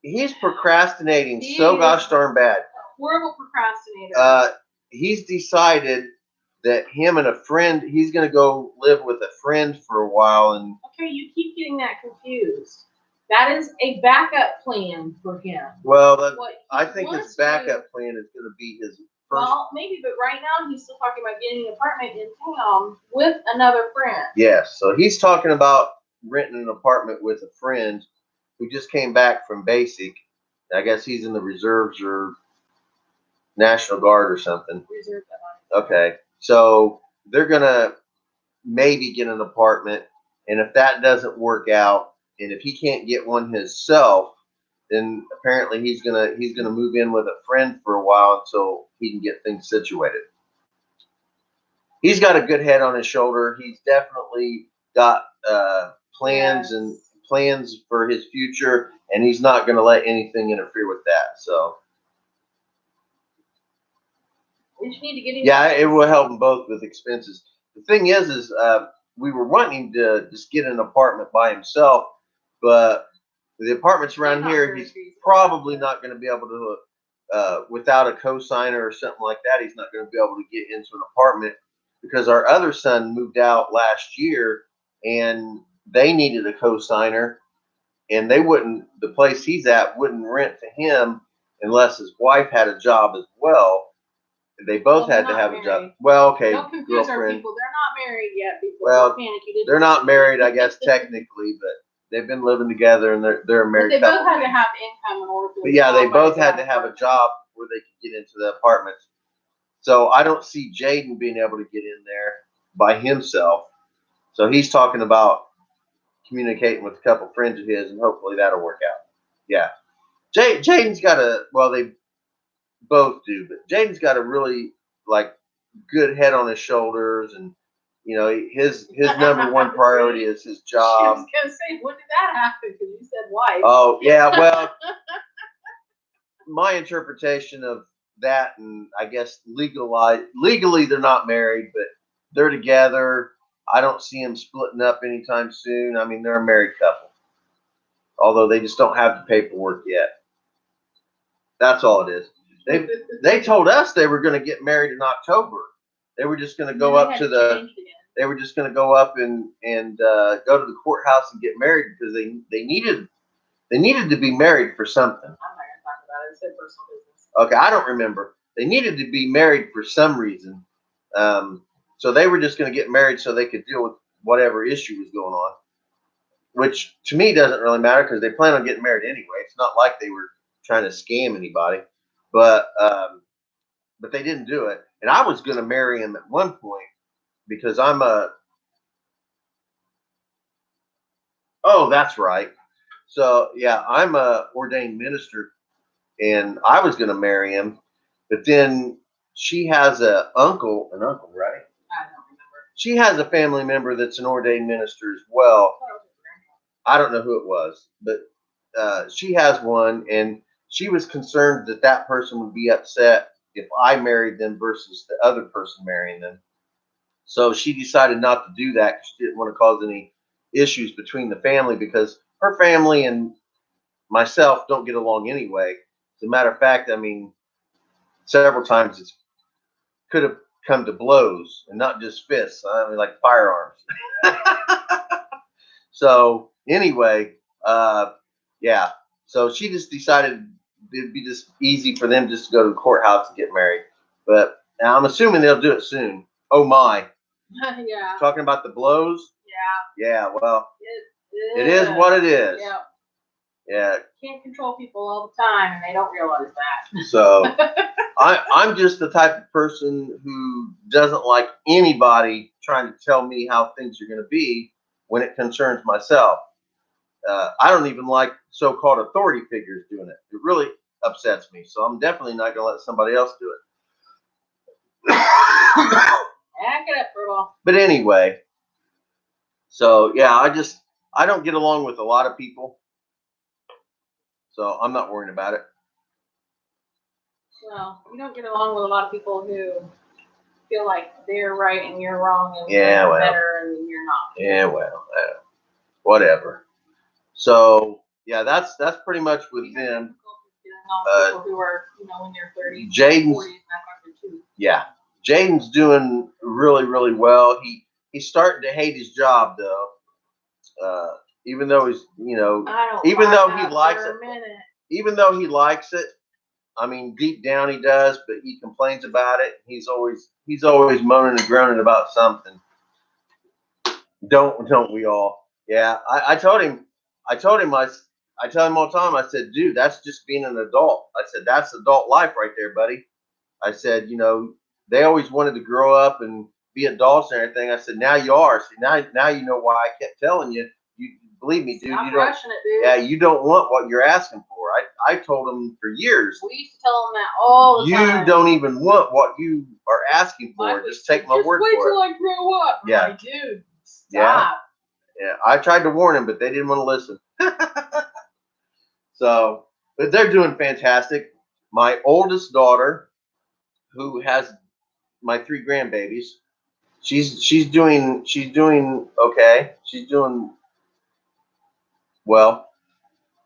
he's procrastinating so gosh darn bad. Horrible procrastinator. He's decided that him and a friend, he's going to go live with a friend for a while. And okay, you keep getting that confused. That is a backup plan for him. Well, I think his backup plan is going to be his Well, maybe, but right now he's still talking about getting an apartment in town with another friend. Yes, so he's talking about renting an apartment with a friend who just came back from basic. I guess he's in the reserves or National Guard or something. Reserve that money. Okay, so they're gonna maybe get an apartment, and if that doesn't work out, and if he can't get one himself, then apparently he's gonna move in with a friend for a while until he can get things situated. He's got a good head on his shoulder. He's definitely got plans and plans for his future, and he's not going to let anything interfere with that. So, We just need to get him. yeah, it will help them both with expenses. The thing is we were wanting to just get an apartment by himself, but the apartments around here, he's probably not going to be able to, without a co-signer or something like that, he's not going to be able to get into an apartment. Because our other son moved out last year and they needed a co-signer, and the place he's at wouldn't rent to him unless his wife had a job as well. They both had to have a job. Well, okay, don't confuse our girlfriend. people. They're not married yet. People. Well, panic. They're not married, I guess, technically, but they've been living together and they're a married couple. couple. They both had to have income in order to. But yeah, they both had to have a job where they could get into the apartment. So I don't see Jaden being able to get in there by himself. So he's talking about communicating with a couple friends of his, and hopefully that'll work out. Yeah. Jaden's got they both do, but Jaden's got a really good head on his shoulders, and his number one priority is his job. I was gonna say, when did that happen? Because you said wife. Oh yeah, well, my interpretation of that, and I guess legally they're not married, but they're together. I don't see them splitting up anytime soon. I mean, they're a married couple, although they just don't have the paperwork yet. That's all it is. They told us they were going to get married in October. They were just going to go up to the. They were just going to go up and go to the courthouse and get married because they needed to be married for something. I'm not going to talk about it. It's their personal business. Okay, I don't remember. They needed to be married for some reason. So they were just going to get married so they could deal with whatever issue was going on, which to me doesn't really matter because they plan on getting married anyway. It's not like they were trying to scam anybody, but they didn't do it. And I was going to marry him at one point because oh, that's right. So yeah, I'm a ordained minister, and I was going to marry him, but then she has an uncle, right? I don't remember. She has a family member that's an ordained minister as well. I don't know who it was, but she has one, and she was concerned that person would be upset if I married them versus the other person marrying them. So she decided not to do that because she didn't want to cause any issues between the family because her family and myself don't get along anyway. As a matter of fact, I mean, several times it could have come to blows and not just fists. I mean, like firearms. So anyway, yeah. So she just decided it'd be just easy for them just to go to the courthouse and get married. But now I'm assuming they'll do it soon. Oh my. Yeah. Talking about the blows? Yeah. Yeah, well, it is what it is. Yeah. Yeah. Can't control people all the time, and they don't realize that. So I'm just the type of person who doesn't like anybody trying to tell me how things are going to be when it concerns myself. I don't even like so-called authority figures doing it. It really upsets me. So I'm definitely not going to let somebody else do it. Back it up, bro. But anyway, so yeah, I don't get along with a lot of people. So I'm not worrying about it. Well, you don't get along with a lot of people who feel like they're right and you're wrong, and yeah, they're better and you're not. Yeah, well, whatever. So yeah, that's pretty much with them. People who are, in their 30s, Jaden's 40s, too. Yeah, Jaden's doing really, really well. He's starting to hate his job though. Even though he's, even though he likes it, I mean, deep down he does, but he complains about it. He's always moaning and groaning about something. Don't we all? Yeah, I told him, I tell him all the time. I said, dude, that's just being an adult. I said, that's adult life right there, buddy. I said, they always wanted to grow up and be adults and everything. I said, now you are. See, now you know why I kept telling you. You believe me, dude. Stop You don't. rushing it, dude. Yeah, you don't want what you're asking for. I told him for years. We used to tell them that all the time. You don't even want what you are asking for. Just take my word for it. Just wait till I grow up. Yeah. Like, dude, stop. Yeah. I tried to warn him, but they didn't want to listen. So, but they're doing fantastic. My oldest daughter, who has my 3 grandbabies, she's doing okay. She's doing well.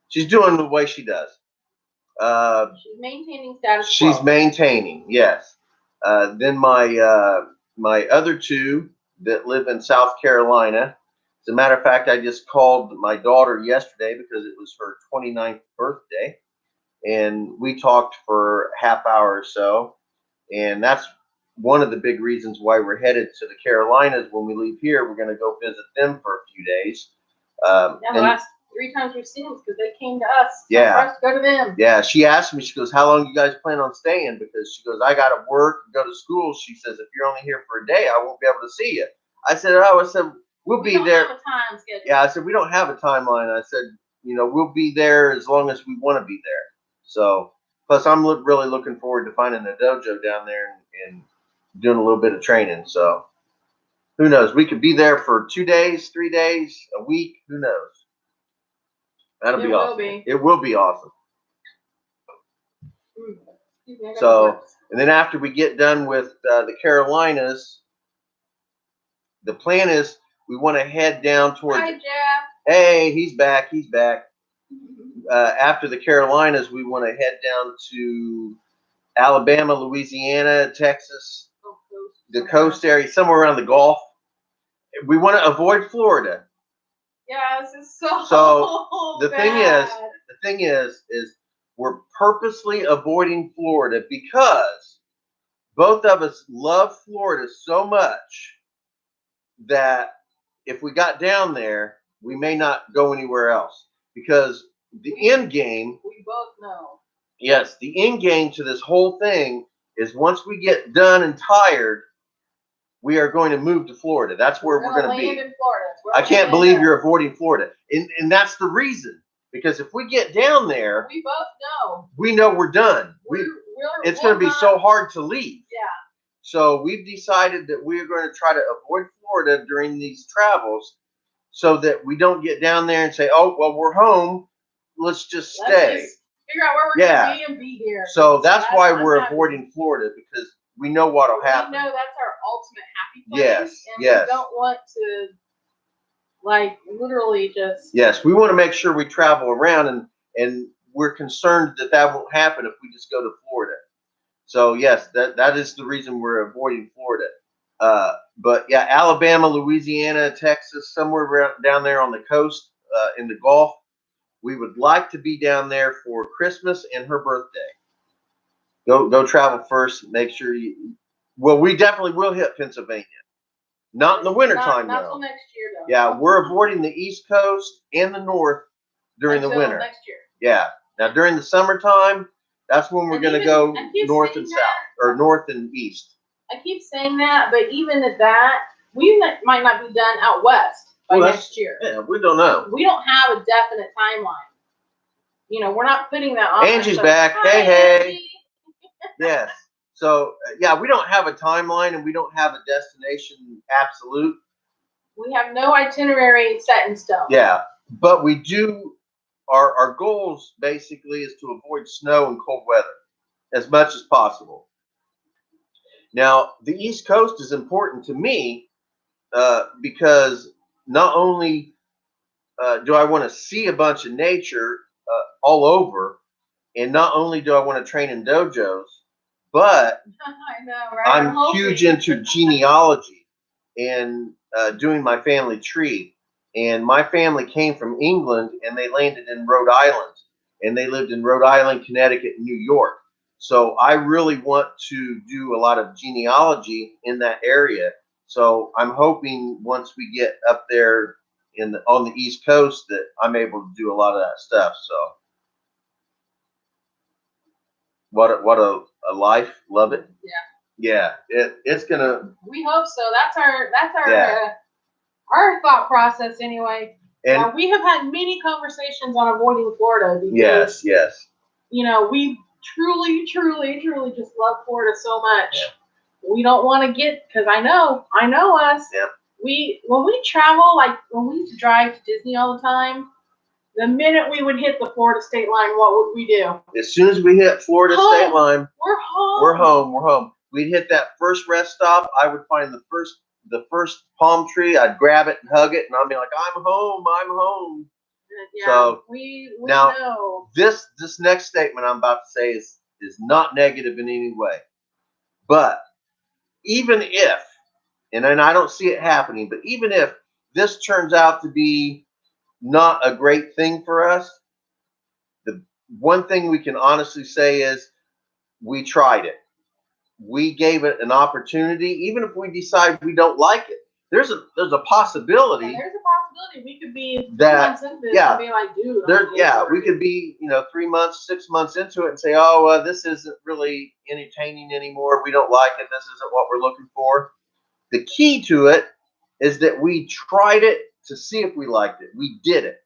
She's doing the way she does. She's maintaining status quo. She's maintaining, yes. Then my other 2 that live in South Carolina. As a matter of fact, I just called my daughter yesterday because it was her 29th birthday, and we talked for a half hour or so. And that's one of the big reasons why we're headed to the Carolinas. When we leave here, we're going to go visit them for a few days. The last 3 times we've seen them because they came to us. Yeah. For us to go to them. Yeah, she asked me, she goes, how long do you guys plan on staying? Because she goes, I got to work and go to school. She says, if you're only here for a day, I won't be able to see you. I said, we'll be there. We don't have a time schedule. Yeah, I said, we don't have a timeline. I said, we'll be there as long as we want to be there. So, plus I'm really looking forward to finding a dojo down there and doing a little bit of training. So, who knows? We could be there for 2 days, 3 days, a week. Who knows? That'll be awesome. It will be awesome. So, and then after we get done with the Carolinas, the plan is we want to head down towards. Hi, Jeff. Hey, he's back. He's back. After the Carolinas, we want to head down to Alabama, Louisiana, Texas, the coast area, somewhere around the Gulf. We want to avoid Florida. Yeah, this is so the bad. thing is we're purposely avoiding Florida because both of us love Florida so much that if we got down there, we may not go anywhere else, because the end game, we both know. Yes, the end game to this whole thing is once we get done and tired, we are going to move to Florida. That's where we're going to be. In Florida. I can't believe you're avoiding Florida. And that's the reason. Because if we get down there, we both know. We know we're done. It's going to be so hard to leave. Yeah. So we've decided that we are going to try to avoid Florida during these travels so that we don't get down there and say, oh, well, we're home. Let's just stay. Let's just figure out where we're going to be and be here. So that's why we're avoiding Florida, because we know what will happen. We know that's our ultimate happy place. Yes, and we don't want to, literally just. Yes, we want to make sure we travel around, and we're concerned that won't happen if we just go to Florida. So yes, that is the reason we're avoiding Florida. But yeah, Alabama, Louisiana, Texas, somewhere down there on the coast in the Gulf. We would like to be down there for Christmas and her birthday. Go travel first. Make sure we definitely will hit Pennsylvania. Not in the wintertime, Not till next year, though. Yeah, we're avoiding the East Coast and the North during the winter. Next year. Yeah. Now during the summertime, that's when we're going to go north and south, or north and east. I keep saying that, but even at that, we might not be done out west by next year. Yeah, we don't know. We don't have a definite timeline. We're not putting that on. Angie's back. Hey. Yes. So, yeah, we don't have a timeline, and we don't have a destination absolute. We have no itinerary set in stone. Yeah, but we do. Our goals basically is to avoid snow and cold weather as much as possible. Now, the East Coast is important to me because not only do I want to see a bunch of nature all over, and not only do I want to train in dojos, but I know, right? I'm huge into genealogy and doing my family tree. And my family came from England, and they landed in Rhode Island. And they lived in Rhode Island, Connecticut, and New York. So I really want to do a lot of genealogy in that area. So I'm hoping once we get up there on the East Coast that I'm able to do a lot of that stuff. So what a life, love it. Yeah, it's gonna. We hope so. That's our Yeah. our thought process anyway. And we have had many conversations on avoiding Florida because yes. You know, we truly just love Florida so much. Yeah. We don't want to get, because I know us. Yeah. When we travel, like when we drive to Disney all the time, the minute we would hit the Florida state line, what would we do? As soon as we hit Florida state line, we're home. We're home. We'd hit that first rest stop. I would find the first palm tree. I'd grab it and hug it, and I'd be like, I'm home. Yeah, so we now know. This next statement I'm about to say is not negative in any way. But even if, and I don't see it happening, but even if this turns out to be not a great thing for us, the one thing we can honestly say is we tried it. We gave it an opportunity. Even if we decide we don't like it, there's a possibility. Yeah, there's a possibility we could be 3 months into this and be like, dude. We could be 3 months, 6 months into it and say, oh, this isn't really entertaining anymore. We don't like it. This isn't what we're looking for. The key to it is that we tried it to see if we liked it. We did it,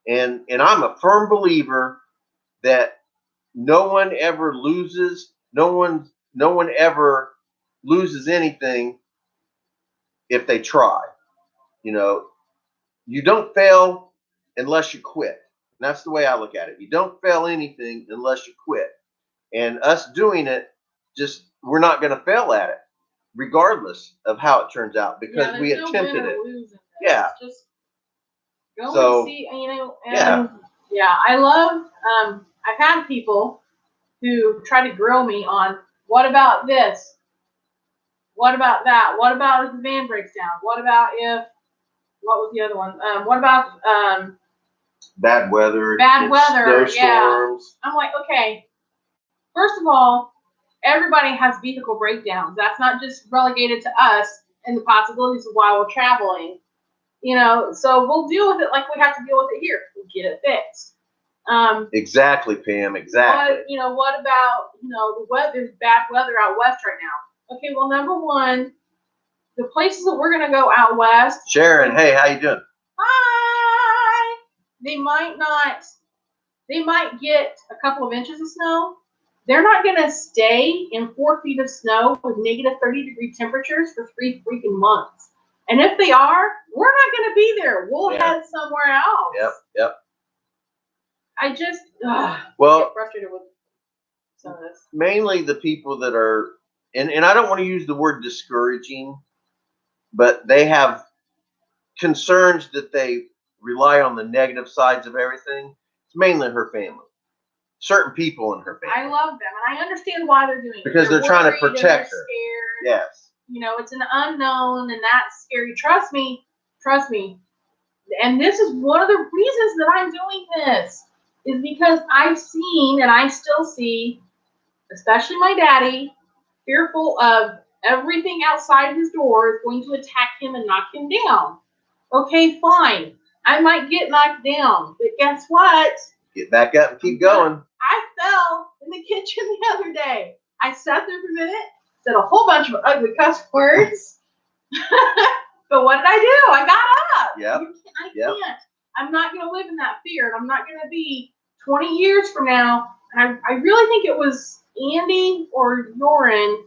and I'm a firm believer that no one ever loses. No one ever loses anything if they try. You don't fail unless you quit. And that's the way I look at it. You don't fail anything unless you quit. And us doing it, we're not going to fail at it, regardless of how it turns out, because we attempted it. Yeah. Just go and see, I love, I've had people who try to grill me on, what about this? What about that? What about if the van breaks down? What was the other one? What about bad weather? Snowstorms. Yeah. I'm like, okay. First of all, everybody has vehicle breakdowns. That's not just relegated to us and the possibilities of why we're traveling. So we'll deal with it like we have to deal with it here. We'll get it fixed. Exactly, Pam. Exactly. But, what about, the weather? There's bad weather out west right now. Okay, well, number one, the places that we're gonna go out west. Sharon, hey, how you doing? Hi. They might get a couple of inches of snow. They're not gonna stay in 4 feet of snow with negative 30-degree temperatures for 3 freaking months. And if they are, we're not gonna be there. We'll head somewhere else. Yep. I just get frustrated with some of this. Mainly the people that are, and I don't want to use the word discouraging, but they have concerns that they rely on the negative sides of everything. It's mainly her family, certain people in her family. I love them, and I understand why they're doing it. Because they're trying to protect her. Scared. Yes. It's an unknown, and that's scary. Trust me. And this is one of the reasons that I'm doing this, is because I've seen, and I still see, especially my daddy, fearful of everything outside his door is going to attack him and knock him down. Okay, fine. I might get knocked down, but guess what? Get back up and keep going. I fell in the kitchen the other day. I sat there for a minute, said a whole bunch of ugly cuss words. But what did I do? I got up. Yep. I can't. I'm not going to live in that fear. And I'm not going to be 20 years from now. And I really think it was Andy or Yoren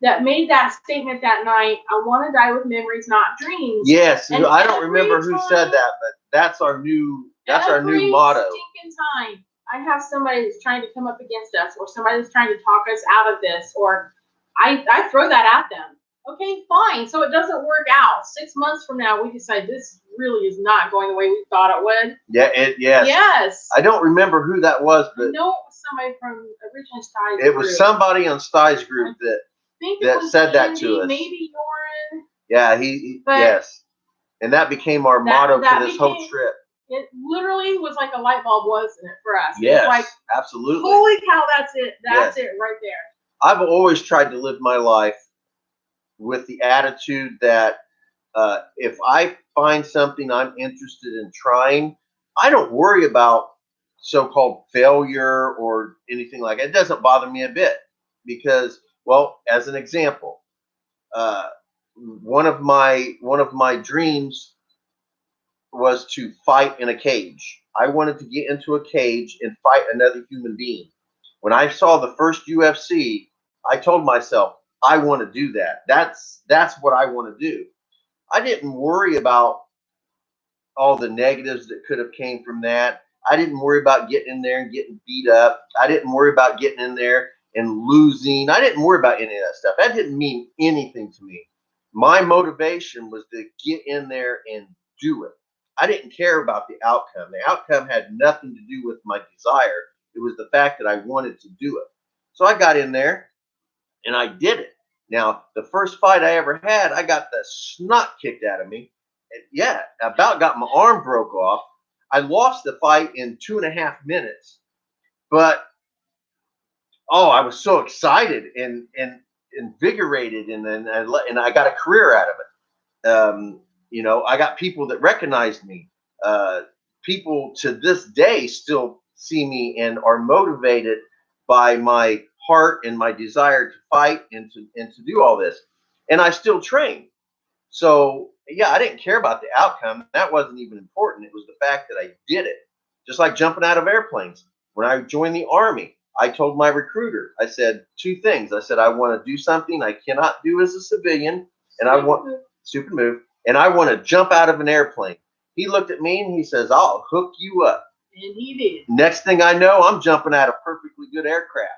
that made that statement that night. I want to die with memories, not dreams. Yes. And I don't remember who said that, but that's our new motto. Stinking time I have somebody that's trying to come up against us, or somebody that's trying to talk us out of this, or I throw that at them. Okay, fine. So it doesn't work out. 6 months from now, we decide this really is not going the way we thought it would. Yeah, yes. Yes. I don't remember who that was, but I know it was somebody from originally Stye's group. It was somebody on Stye's group that said that to us. Maybe Yoren. Yeah, yes. And that became our motto for this whole trip. It literally was like a light bulb, wasn't it, for us? Yes, Like, absolutely. holy cow, that's it. That's Yes. it right there. I've always tried to live my life with the attitude that if I find something I'm interested in trying, I don't worry about so-called failure or anything like that. It doesn't bother me a bit because, well, as an example, uh, one of my dreams was to fight in a cage. I wanted to get into a cage and fight another human being. When I saw the first UFC, I told myself, I want to do that. That's what I want to do. I didn't worry about all the negatives that could have came from that. I didn't worry about getting in there and getting beat up. I didn't worry about getting in there and losing. I didn't worry about any of that stuff. That didn't mean anything to me. My motivation was to get in there and do it. I didn't care about the outcome. The outcome had nothing to do with my desire. It was the fact that I wanted to do it. So I got in there and I did it. Now, the first fight I ever had, I got the snot kicked out of me. Yeah, about got my arm broke off. I lost the fight in 2.5 minutes, but I was so excited and invigorated, and I got a career out of it. I got people that recognized me. People to this day still see me and are motivated by my heart and my desire to fight and to do all this. And I still train. So yeah, I didn't care about the outcome. That wasn't even important. It was the fact that I did it. Just like jumping out of airplanes. When I joined the Army, I told my recruiter, I said two things. I said, I want to do something I cannot do as a civilian, and I want stupid move, and I want to jump out of an airplane. He looked at me and he says, I'll hook you up. And he did. Next thing I know, I'm jumping out of perfectly good aircraft.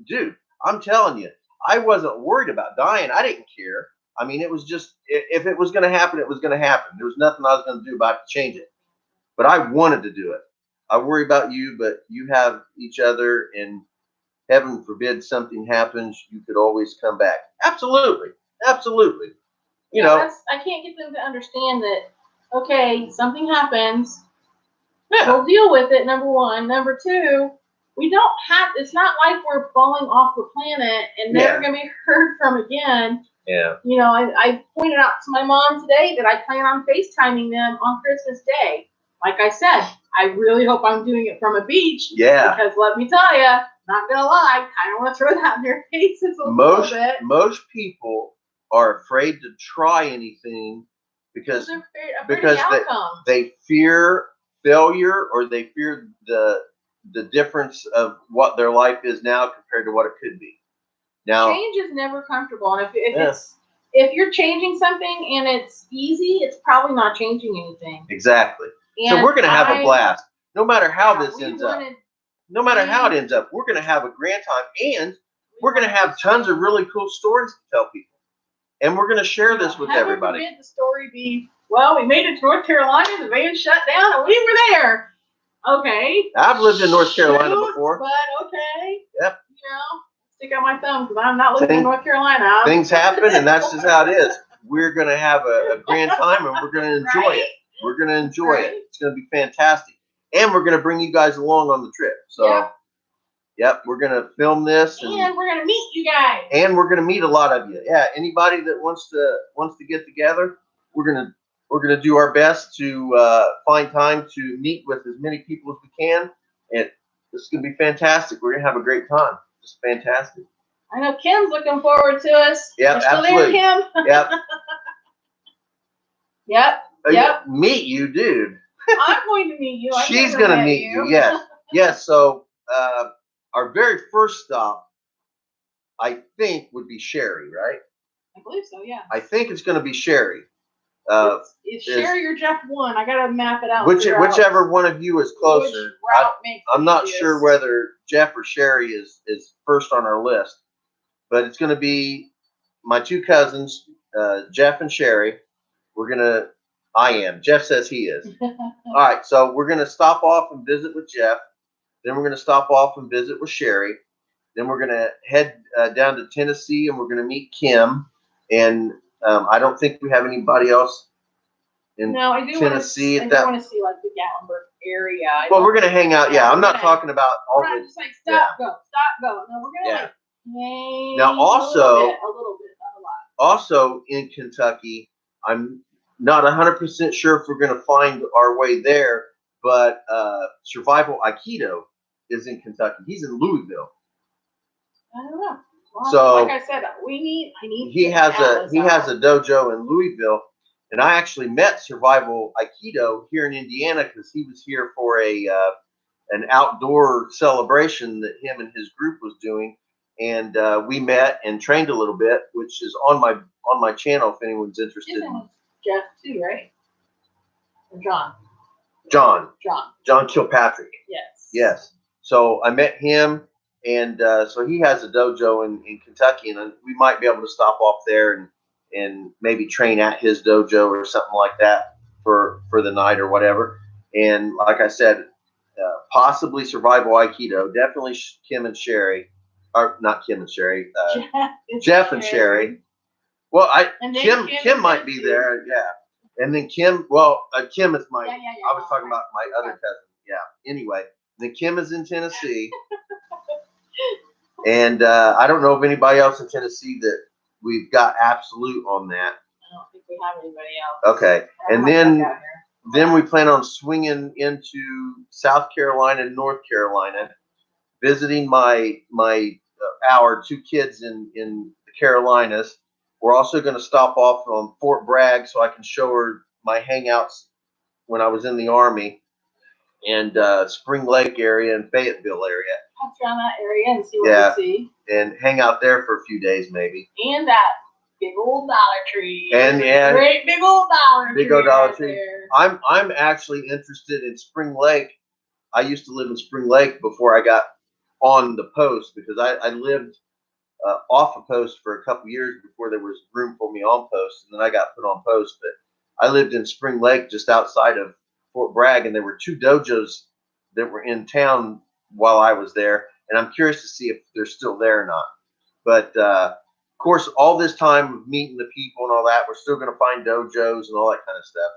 Dude, I'm telling you, I wasn't worried about dying. I didn't care. I mean, it was just, if it was going to happen, it was going to happen. There was nothing I was going to do about it to change it. But I wanted to do it. I worry about you, but you have each other, and heaven forbid something happens, you could always come back. Absolutely. Absolutely. You know, I can't get them to understand that, okay, something happens. Yeah. We'll deal with it, number one. Number two, we don't have, it's not like we're falling off the planet and never going to be heard from again. Yeah. You know, I pointed out to my mom today that I plan on FaceTiming them on Christmas Day. Like I said, I really hope I'm doing it from a beach. Yeah. Because let me tell you, not going to lie, I kind of want to throw that in their faces a little bit. Most people are afraid to try anything because they fear failure, or they fear the difference of what their life is now compared to what it could be. Now, change is never comfortable, and if you're changing something and it's easy, it's probably not changing anything. Exactly. And so we're going to have a blast, no matter how this ends up. No matter how it ends up, we're going to have a grand time, and we're going to have tons of really cool stories to tell people, and we're going to share this with everybody. Heaven forbid the story be, well, we made it to North Carolina, the van shut down, and we were there. Okay. I've lived in North Carolina before. But okay. Yep. You know, stick out my thumb because I'm not living in North Carolina. Things happen, and that's just how it is. We're going to have a grand time, and we're going to enjoy it. We're going to enjoy it. It's going to be fantastic. And we're going to bring you guys along on the trip. So, yep, we're going to film this. And we're going to meet you guys. And we're going to meet a lot of you. Yeah, anybody that wants to get together, we're going to do our best to find time to meet with as many people as we can. And this is going to be fantastic. We're going to have a great time. Just fantastic. I know Kim's looking forward to us. Yeah, absolutely. There, Kim? Yep. Yep. Meet you, dude. I'm going to meet you. She's going to meet you. Yes. Yes. So our very first stop, I think, would be Sherry, right? I believe so. Yeah. I think it's going to be Sherry. It's Sherry or Jeff one. I got to map it out. Whichever one of you is closer. I'm not sure whether Jeff or Sherry is first on our list, but it's going to be my two cousins, Jeff and Sherry. Jeff says he is. All right, so we're going to stop off and visit with Jeff. Then we're going to stop off and visit with Sherry. Then we're going to head down to Tennessee, and we're going to meet Kim. And I don't think we have anybody else in No, I do Tennessee. I do want to see like the Gatlinburg area. Well, we're gonna hang out. Yeah, I'm not talking about all We're not the. just like stop, go. No, we're gonna like hang Now also, a little bit, not a lot. Also in Kentucky, I'm not 100% sure if we're gonna find our way there, but Survival Aikido is in Kentucky. He's in Louisville. I don't know. Well, So like I said, I need. He has a dojo in Louisville, and I actually met Survival Aikido here in Indiana because he was here for an outdoor celebration that him and his group was doing, and we met and trained a little bit, which is on my channel if anyone's interested. His name was Jeff too, right? Or John. John Kilpatrick. Yes. So I met him, and so he has a dojo in Kentucky, and we might be able to stop off there and maybe train at his dojo or something like that for the night or whatever. And like I said, possibly Survival Aikido, definitely Kim and Sherry, or not Kim and Sherry, Jeff and Sherry. Well, Kim might be there, yeah. And then Kim, Kim is my. I was talking about my other cousin. Yeah. Anyway, then Kim is in Tennessee, and I don't know of anybody else in Tennessee that we've got absolute on that. I don't think we have anybody else. Okay, and then we plan on swinging into South Carolina and North Carolina, visiting our two kids in the Carolinas. We're also going to stop off on Fort Bragg so I can show her my hangouts when I was in the Army, and Spring Lake area and Fayetteville area. Hop around that area and see what we see. And hang out there for a few days maybe. And that big old Dollar Tree. And great big old Dollar Tree. There. I'm actually interested in Spring Lake. I used to live in Spring Lake before I got on the post because I lived off a post for a couple years before there was room for me on post, and then I got put on post. But I lived in Spring Lake just outside of Fort Bragg, and there were two dojos that were in town while I was there, and I'm curious to see if they're still there or not. But of course, all this time of meeting the people and all that, we're still going to find dojos and all that kind of stuff.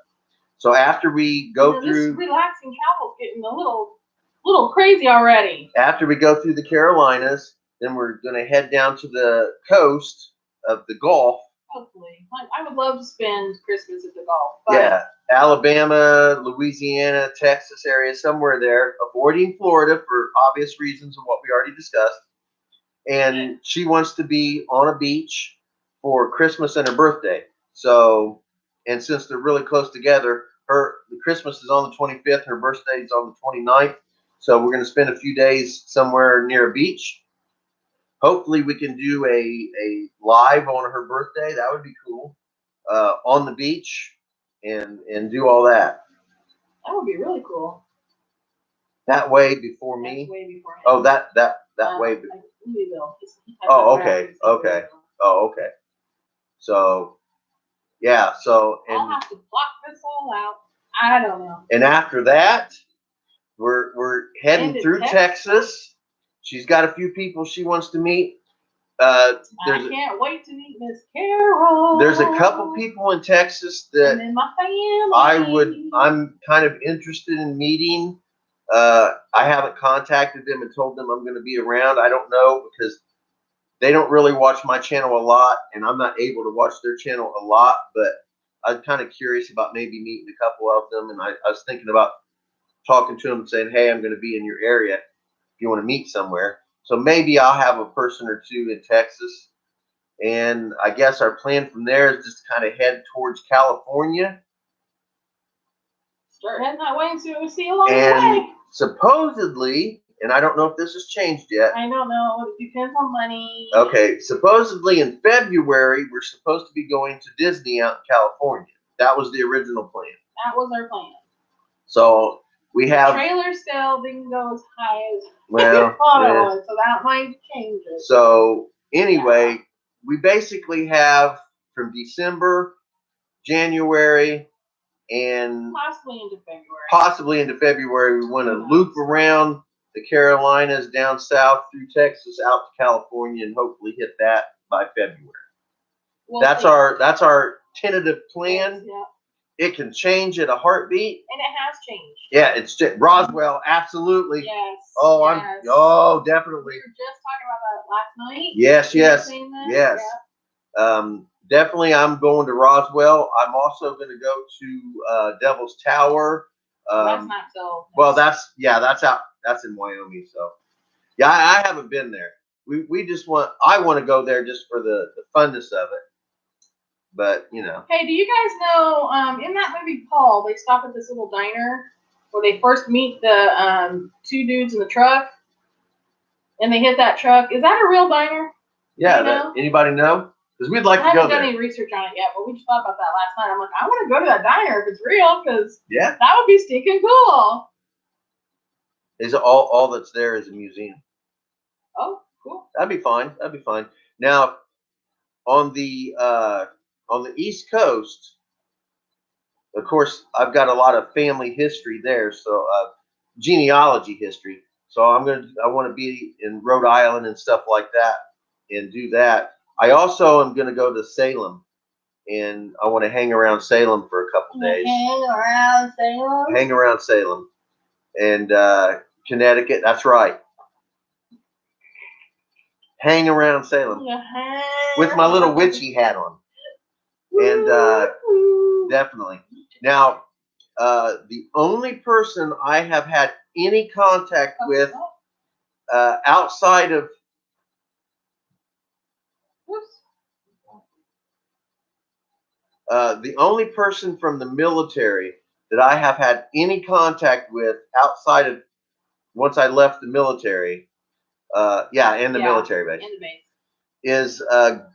So after we go through, this relaxing travel getting a little crazy already. After we go through the Carolinas, then we're going to head down to the coast of the Gulf. Hopefully, I would love to spend Christmas at the Gulf. But yeah, Alabama, Louisiana, Texas area, somewhere there, avoiding Florida for obvious reasons of what we already discussed. And she wants to be on a beach for Christmas and her birthday. So, and since they're really close together, the Christmas is on the 25th, her birthday is on the 29th. So we're going to spend a few days somewhere near a beach. Hopefully we can do a live on her birthday. That would be cool. On the beach and do all that. That would be really cool. That way before me. That's way before him. Oh, that way. Louisville. Oh, okay. Oh, okay. So, yeah. So I'll have to block this all out. I don't know. And after that, we're heading through Texas. She's got a few people she wants to meet. I can't wait to meet Miss Carol. There's a couple people in Texas that and in my family. I'm kind of interested in meeting. I haven't contacted them and told them I'm going to be around. I don't know because they don't really watch my channel a lot, and I'm not able to watch their channel a lot. But I'm kind of curious about maybe meeting a couple of them, and I was thinking about talking to them and saying, hey, I'm going to be in your area if you want to meet somewhere. So maybe I'll have a person or two in Texas. And I guess our plan from there is just kind of head towards California. Start heading that way and see what we see along the way. Supposedly, and I don't know if this has changed yet. I don't know. It depends on money. Okay, supposedly in February, we're supposed to be going to Disney out in California. That was the original plan. That was our plan. So we have trailer sale didn't go as high as well, so that might change it. So anyway, we basically have from December, January, and possibly into February. We want to loop around the Carolinas, down south through Texas, out to California, and hopefully hit that by February. That's our tentative plan. it can change at a heartbeat. And it has changed. Yeah, it's Roswell, absolutely. Yes. Oh, yes. Definitely. We were just talking about that last night. Yes, You were yes, saying that? yes. Yeah. Definitely, I'm going to Roswell. I'm also going to go to Devil's Tower. That's not so. Well, that's out. That's in Wyoming. So, yeah, I haven't been there. We just I want to go there just for the funness of it. But you know. Hey, do you guys know? In that movie Paul, they stop at this little diner where they first meet the two dudes in the truck, and they hit that truck. Is that a real diner? Yeah. You know? Anybody know? Because we'd like to go there. I haven't done any research on it yet, but we just thought about that last night. I'm like, I want to go to that diner if it's real, because yeah, that would be stinking cool. Is all that's there is a museum. Oh, cool. That'd be fine. That'd be fine. Now, on the East Coast, of course, I've got a lot of family history there, so genealogy history. So I want to be in Rhode Island and stuff like that, and do that. I also am going to go to Salem, and I want to hang around Salem for a couple days. Hang around Salem. Hang around Salem, and Connecticut. That's right. Hang around Salem with my little witchy hat on, and definitely. Now, the only person I have had any contact with outside of the only person from the military that I have had any contact with outside of once I left the military, in the military base, is a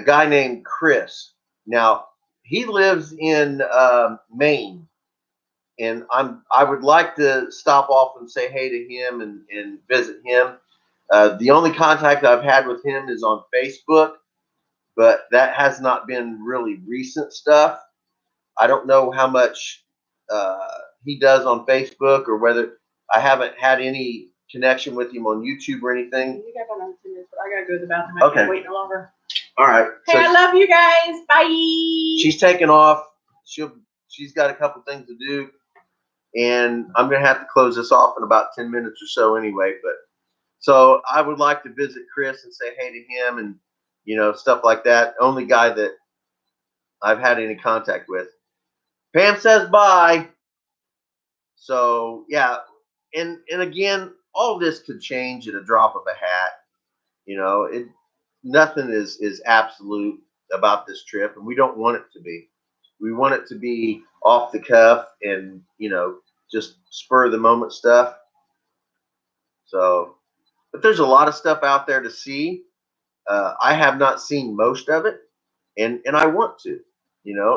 guy named Chris. Now, he lives in Maine, and I would like to stop off and say hey to him and visit him. The only contact I've had with him is on Facebook, but that has not been really recent stuff. I don't know how much he does on Facebook, or whether I haven't had any connection with him on YouTube or anything. You got another 10 minutes, but I gotta go to the bathroom. I can't wait no longer. All right. Hey, I love you guys. Bye. She's taking off. She's got a couple things to do, and I'm gonna have to close this off in about 10 minutes or so anyway. But so I would like to visit Chris and say hey to him, and stuff like that. Only guy that I've had any contact with. Pam says bye. So yeah, and again, all this could change at a drop of a hat. Nothing is absolute about this trip, and we don't want it to be. We want it to be off the cuff and just spur of the moment stuff. So, but there's a lot of stuff out there to see. I have not seen most of it, and I want to.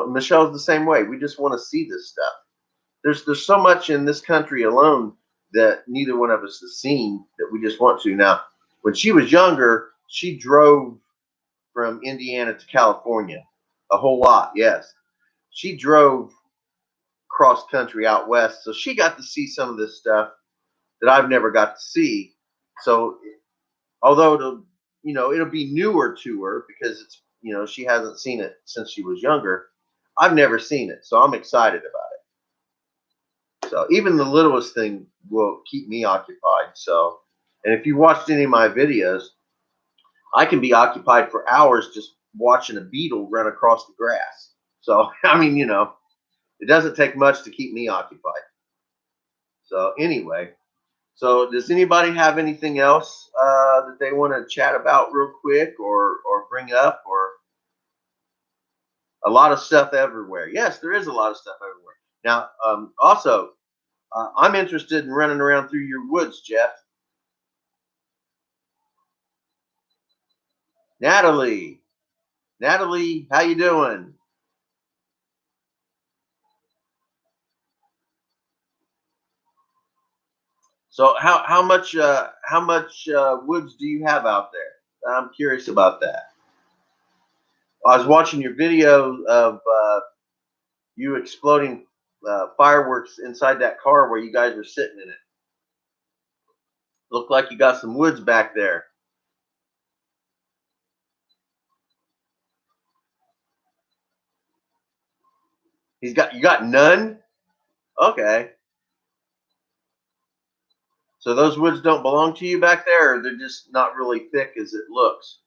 Michelle's the same way. We just want to see this stuff. There's so much in this country alone that neither one of us has seen that we just want to. Now, when she was younger, she drove from Indiana to California a whole lot. Yes, she drove cross country out west, so she got to see some of this stuff that I've never got to see. So, although it'll be newer to her because it's she hasn't seen it since she was younger. I've never seen it, so I'm excited about it. So even the littlest thing will keep me occupied. So, and if you watched any of my videos, I can be occupied for hours just watching a beetle run across the grass. So, I mean, it doesn't take much to keep me occupied. So anyway, so does anybody have anything else that they want to chat about real quick or bring up, or a lot of stuff everywhere? Yes, there is a lot of stuff everywhere. Now, also, I'm interested in running around through your woods, Jeff. Natalie, how you doing? So how much woods do you have out there? I'm curious about that. I was watching your video of you exploding fireworks inside that car where you guys were sitting in it. Looked like you got some woods back there. You got none? Okay. So those woods don't belong to you back there, or they're just not really thick as it looks?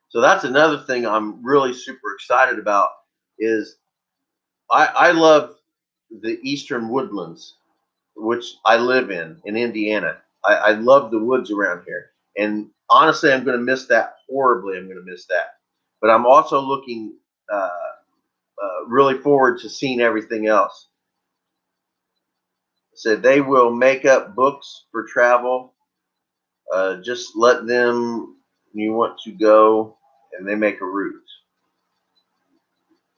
So that's another thing I'm really super excited about is I love the eastern woodlands, which I live in Indiana. I love the woods around here. And honestly, I'm going to miss that horribly. I'm going to miss that. But I'm also looking really forward to seeing everything else. So they will make up books for travel. Just let them, you want to go, and they make a route.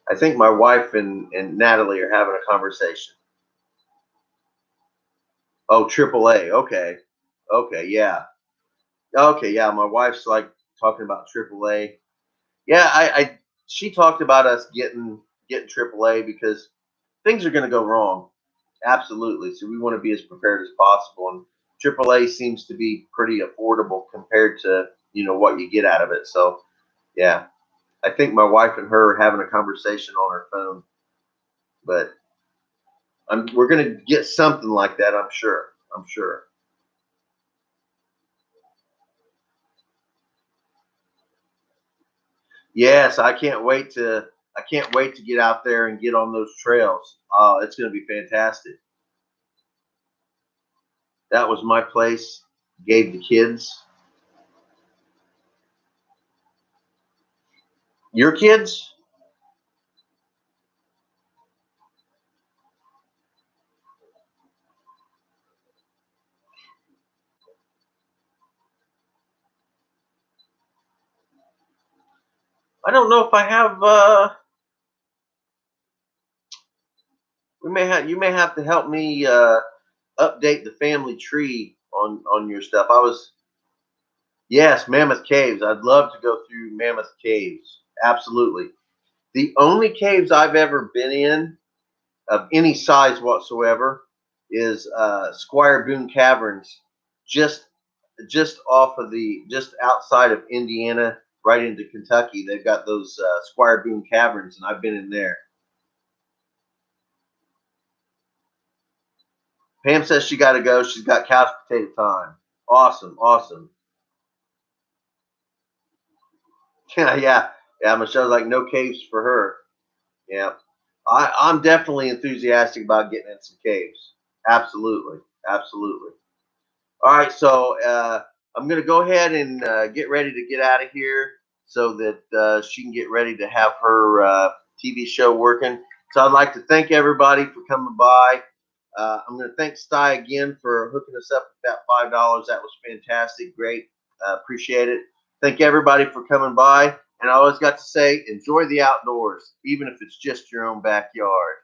I think my wife and Natalie are having a conversation. Oh, AAA. Okay. Okay. Yeah. Okay. Yeah. My wife's like talking about AAA. Yeah. She talked about us getting AAA because things are going to go wrong. Absolutely. So we want to be as prepared as possible. And AAA seems to be pretty affordable compared to, what you get out of it. So yeah, I think my wife and her are having a conversation on her phone, but we're going to get something like that. I'm sure. I'm sure. Yes, I can't wait to get out there and get on those trails. Oh, it's going to be fantastic. That was my place. Gave the kids. Your kids? I don't know if I have. You may have to help me update the family tree on your stuff. Yes, Mammoth Caves. I'd love to go through Mammoth Caves. Absolutely. The only caves I've ever been in of any size whatsoever is Squire Boone Caverns, just just outside of Indiana, right into Kentucky. They've got those Squire Boone Caverns, and I've been in there. Pam says she got to go. She's got couch potato time. Awesome, awesome. Yeah, yeah, yeah. Michelle's like no caves for her. Yeah, I'm definitely enthusiastic about getting in some caves. Absolutely, absolutely. All right, so I'm going to go ahead and get ready to get out of here so that she can get ready to have her TV show working. So I'd like to thank everybody for coming by. I'm going to thank Sty again for hooking us up with that $5. That was fantastic. Great. Appreciate it. Thank everybody for coming by. And I always got to say, enjoy the outdoors, even if it's just your own backyard.